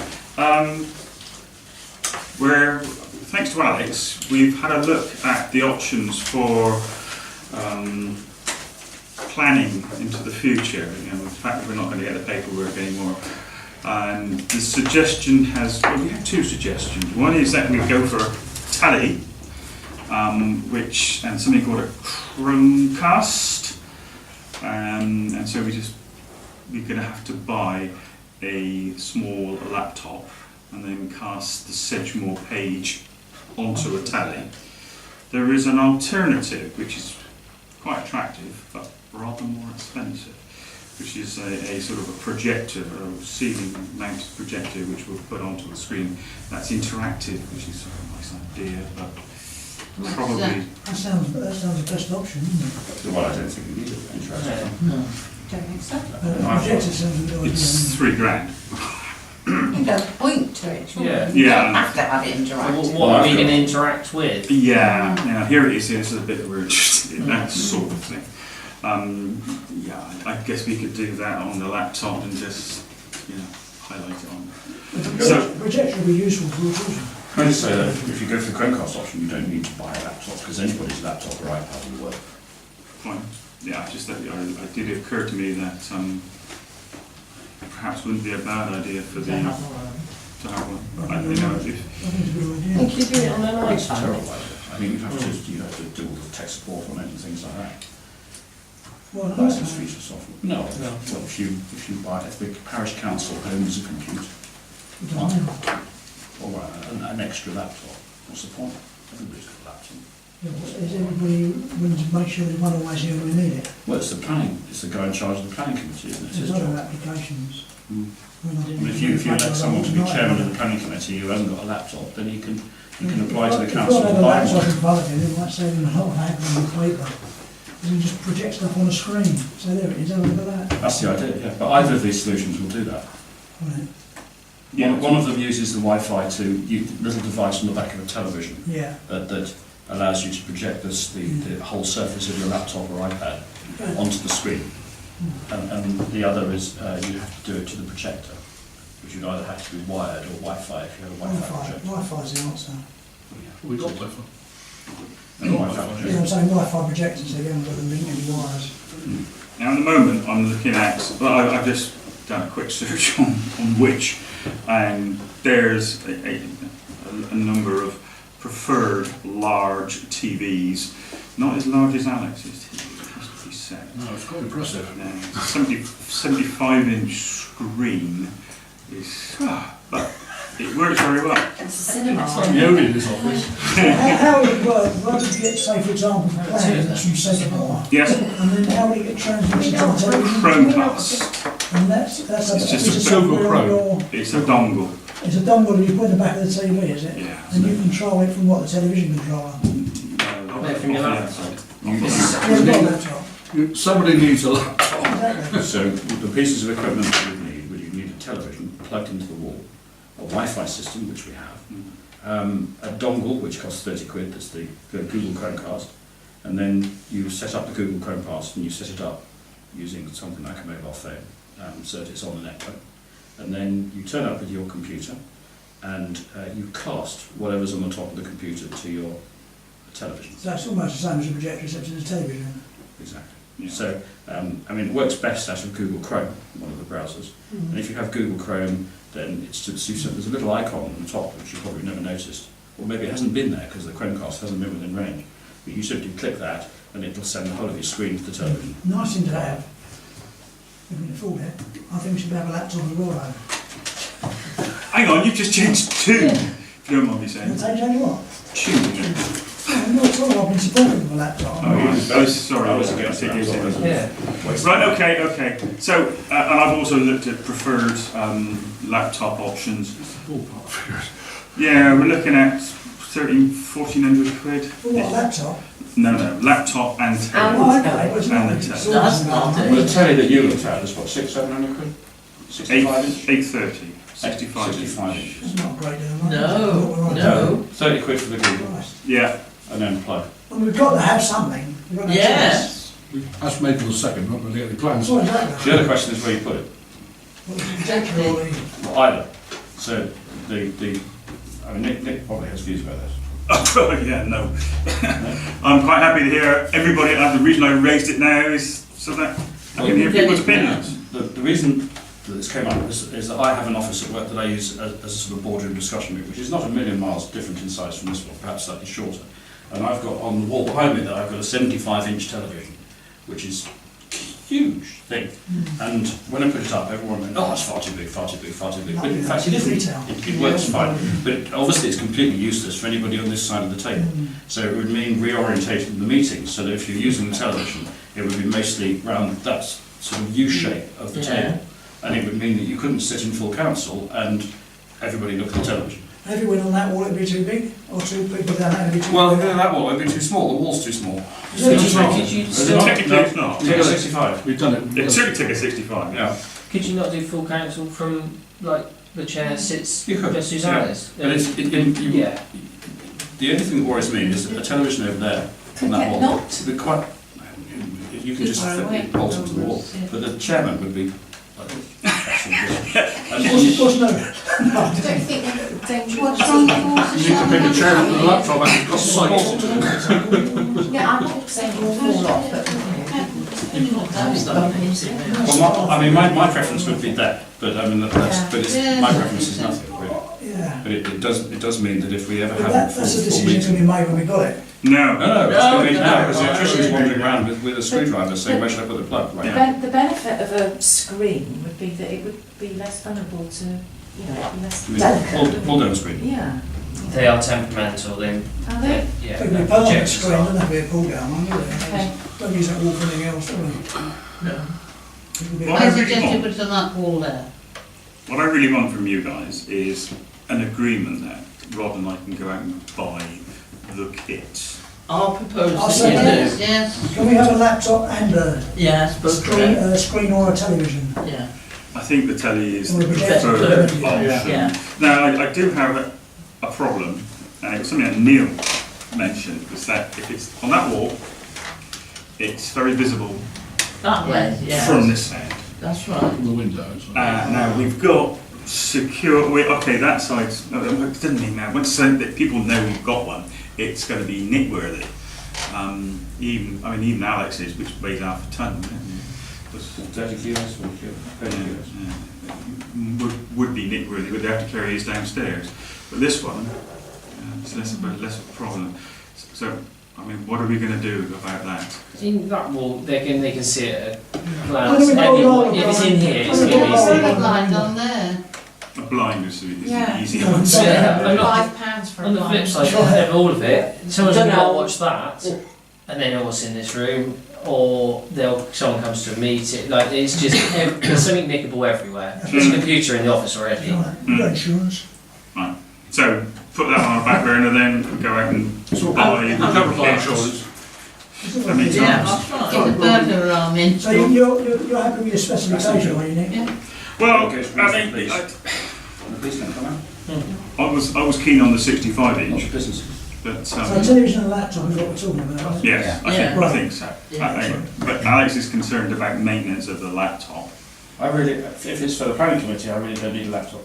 Thanks to Alex, we've had a look at the options for planning into the future. You know, the fact that we're not going to get the paperwork anymore. And the suggestion we have two suggestions. One is that we go for a tally, and something called a Chromecast. And so we're going to have to buy a small laptop and then cast the Sedgemoor page onto a tally. There is an alternative which is quite attractive but rather more expensive, which is a sort of a projector, a ceiling mounted projector, which we'll put onto the screen. That's interactive, which is sort of a nice idea, but probably... That sounds the best option, isn't it? Well, I don't think we need it interactive. No, don't think so. Projector sounds a good idea. It's £3,000. You can point to it, surely. Yeah. You Yeah. don't have to have it interactive. What are we going to interact with? Yeah, now here it is, here's a bit that we're interested in, that sort of thing. Yeah, I guess we could do that on the laptop and just, highlight it on. So, Projector would be useful for all children. Can I just say that if you go for the Chromecast option, you don't need to buy a laptop, because anybody's laptop or iPad will work. fine. Yeah, just that it did occur to me that perhaps wouldn't be a bad idea for the to have one. I I think it's a good idea. Think you do it on an It's a iPad? terrible idea. I think you have to do all the tech support on it and things like that. Well, License fees and software. No. Well, if the parish council owns a computer or an extra laptop, what's the point? Everybody's got a laptop. Is everybody willing to make sure that one always here when we need it? Well, it's the guy in charge of the planning committee, isn't it? It's his There's other job. applications. Mm. When I I didn't mean, if you elect someone to be tonight, chairman of the planning committee who hasn't got a laptop, then he can apply to the If council you've to got a buy laptop one. in front of you, it might save him a lot of haggling on paper. You can just project stuff on a screen. So there it is, have a look at that. That's the idea, yeah. But either of these solutions will do that. Right. One of them uses the Wi-Fi to little device on the back of a television Yeah. that allows you to project the whole surface of your laptop or iPad onto the screen. And the other is you have to do it to the projector, which would either have to be wired or Wi-Fi if you have a Wi-Fi projector. Wi-Fi's the answer. We got Wi-Fi. And a Wi-Fi Yeah, projector. I'm saying Wi-Fi projectors, they haven't got the link any wires. now at the moment I'm looking at, well, I've just done a quick search on which, and there's a number of preferred large TVs, not as large as Alex's TV, it has to be said. No, it's quite impressive. 75-inch screen is, but it works very well. It's a cinema. The only in this office. How would it work? Where would you get, say for example, plans from Centre Yes, and then how would it get transmitted to the television? Chromecast. And that's It's a just piece a of Google software on Chrome. your- It's a dongle. It's a dongle you put in the back of the TV, is it? Yeah. And you control it from what, the television controller? From your laptop. Yeah, you've got a laptop. Somebody needs a laptop. Exactly. So the pieces of equipment that you need a television plugged into the wall, a Wi-Fi system, which we have, a dongle, which costs 30 quid, that's the Google Chromecast, and then you set up the Google Chromecast and you set it up using something like a mobile phone, so that it's on the network. And then you turn up with your computer and you cast whatever's on the top of the computer to your television. So it's almost the same as a projector except it's a television. Exactly. Yeah. So, it works best out of Google Chrome, one of the browsers. And if you have Google Chrome, then there's a little icon on the top, which you probably never noticed. Or maybe it hasn't been there because the Chromecast hasn't been within range. But you simply click that, and it'll send the whole of your screen to the television. Nice thing to have. If we can afford it. I think we should have a laptop as well though. Hang on, you've just changed tune, if you don't mind me saying. And say, Jane, what? Tune. I'm not sure I've been supportive of a laptop. Sorry, I was against it. laptop. Yeah. Right, okay. So, and I've also looked at preferred laptop options. Ballpark figures. Yeah, we're looking at 1,400 quid. For what, a laptop? No, laptop and Oh, tablet. okay, well, it's not. And It's the all That's about not it. Well, the telly that you looked at is what, 600-700 quid? 65 inch? 830, 65 inch. 65 inch. It's not a great deal of money. No, no. 30 quid for the Google, Christ. Yeah, and then plug. And we've got to have something. We've got to have Yes. That's Maple the second, not really any plans. choice. Well, exactly. The other question is where you put it. Well, the projector or the... Well, either. So I mean, Nick probably has views about this. yeah, no. I'm quite happy to hear everybody. The reason I raised it now is so that I can hear people's opinions. The reason that this came up is that I have an office at work that I use as a sort of boardroom discussion room, which is not a million miles different in size from this one, perhaps slightly shorter. And I've got on the wall behind me there, I've got a 75-inch television, which is a huge thing. And when I put it up, everyone went, "Oh, it's far too big, far too big, far too big." But in fact, it isn't. It works fine. But obviously, it's completely useless for anybody on this side of the table. So it would mean reorientating the meetings, so that if you're using the television, it would be mostly round that sort of U shape of the table, and it would mean that you couldn't sit in full council and everybody look at the television. If it went on that wall, it'd be too big, or two people down there, it'd be too Well, big. that wall would be too small. The wall's too small. Could you still, Technically it's not. Take a 65. We've done it. It certainly took a 65. Yeah. could you not do full council from like the chair sits You could, just Susanna's? But Yeah. The only thing that worries me is that a television over there on that wall Not. would be quite. You can just Far away. fit it bolt into the wall, but the chairman would be. Like Of course, no. No, I Don't didn't. think they're dangerous. What's wrong with You need to pick a chair up with a laptop and got sights. Yeah, I'm not saying you'll fall off, but Well, my preference would be that, but I mean my preference is nothing really. Yeah. But it does mean that if we ever But have that's a full decision meeting. to be made when we got it. No. No, it's going to be now because the No, electrician's no. wandering around with a screwdriver saying where should I put the plug? Right. the benefit of a screen would be that it would be less vulnerable to, you know, less delicate. Pull down the screen. Yeah. They are temperamental. They, Are they? yeah. It would be part of the projectors screen, are. doesn't have to be a pull down one, would it? Okay. Don't use that wall for anything else, do we? No. It would be- Well, I I really suggest you want- put it on that wall there. What I really want from you guys is an agreement that Rob and I can go out and buy the kit. I'll propose I'll that say you Yes, do. yes. Can we have a laptop and a Yes, both screen or a television? Yeah. I think the telly is Or the a projector. preferred Yeah. option. Yeah. Now, I do have a problem, and it was something that Neil mentioned, was that if it's on that wall, it's very visible That way, yeah. from this end. That's right. From the windows. Now, we've got secure, okay, that side's, it doesn't mean now, once that people know we've got one, it's going to be nitworthy. Even Alex's, which weighs half a tonne, was 30 kilos, 40 kilos. would be nitworthy, but they have to carry his downstairs. But this one, it's less of a problem. So, I mean, what are we going to do about that? In that wall, they can see it at a Why glance. don't we go Anyone- along If it's the in here, it's Why don't going we to go be along easy. the Blind on there. A blind is the Yeah. easy Yeah. answer. Yeah, I'm not- £5 for a On the flip blind. side, of all of it, someone's Don't going to know. watch that, and they know what's in this room, or someone comes to a meeting. Like it's just there's something nickable everywhere. There's a computer in the office already. Right, you've got insurance. So, put that on a back burner, then go out and buy We the cover our kit. insurance. I mean, Yeah, that's right. Get the burglar alarm in. So you're happy with your specification, are you, Nick? Yeah. Well, Okay, so I the mean, police. The police can come out. I was keen on the 65 Not inch, the businesses. but So television and laptop is what we're talking about, right? yes, Yeah. I think so. Yeah. But Alex is concerned about maintenance of the laptop. I really, if it's for the planning committee, I really don't need a laptop.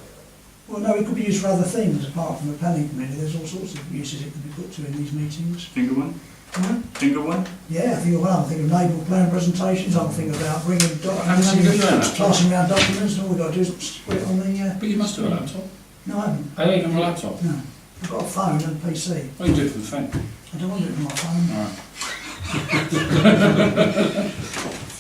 Well, no, it could be used for other things apart from the planning committee. There's all sorts of uses it could be put to in these meetings. Finger one? Hmm? Finger one? Yeah, I think of one. I'm thinking of naval plan presentations. I'm thinking about bringing How can you do that? passing around documents, and all we've got to do is put it on the. But you must have a laptop. No, I haven't. I You have a laptop. No, I've got a phone and a PC. Well, you can do it from the phone. I don't want to do it on my phone. Alright.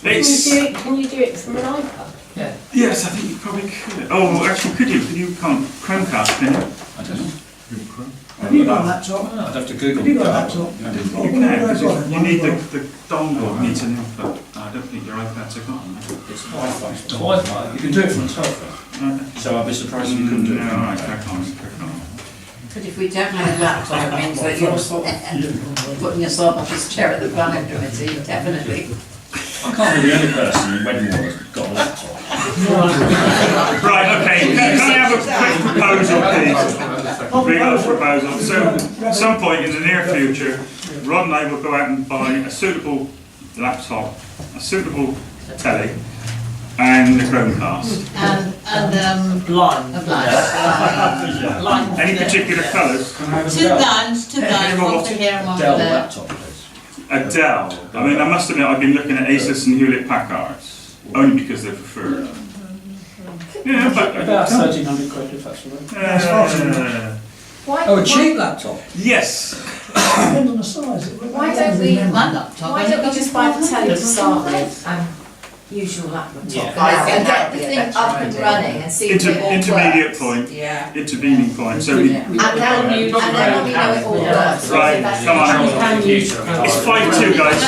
Can you do it from an iPad? Yeah. Yes, I think you probably could. Oh, actually, could you? Could you Chromecast, can you? I don't know. Have you got a laptop? I'd have to Google. Have you got a laptop? Yeah, I didn't. Oh, You well, can, because I've got it. you need the dongle needs an input. I don't think your iPads are got one. It's Wi-Fi. It's Wi-Fi. You can do it from a telephone. So I'd be surprised if you couldn't do it. No, from an I iPad. But if we don't have a laptop, it means that you're sort of putting yourself off as chair at the planning committee, definitely. I can't be the only person in Wedmore that's got a laptop. Right, okay, can I have a quick proposal, please? Bring up a proposal. So, at some point in the near future, Rod and I will go out and buy a suitable laptop, a suitable telly, and a Chromecast. And Blind. a blind. Blind. Any particular colours? Can I have a Two Dell? blinds, one for here and one for Dell there. laptop, please. A Dell. I mean, I must admit, I've been looking at Asus and Hewlett Packards, only because they're preferred. Yeah, but... About 1,300 quid if that's all right. Uh, laptop. yes. Depends on the size. Why don't we- My laptop. Why don't we just buy the telly to start with and usual laptop Yeah. out and get the thing up and running and see if it all Intermediate works. point, Yeah. intervening point, so we, And then when we know it all works. Right, that's come on. it. You can use it's 5-2 guys.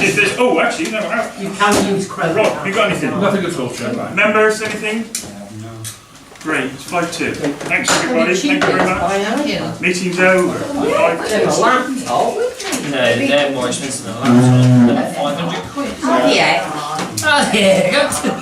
If there's, oh actually, no, You can use Chrome. Rob, you got anything? Nothing at all, Chair. Members, anything? No. Great, it's 5-2. Thanks everybody, thank you very much. Thank you. Meeting's over. No, they're more expensive than a laptop. They're like 500 quid. Oh, yeah. Oh, yeah, go to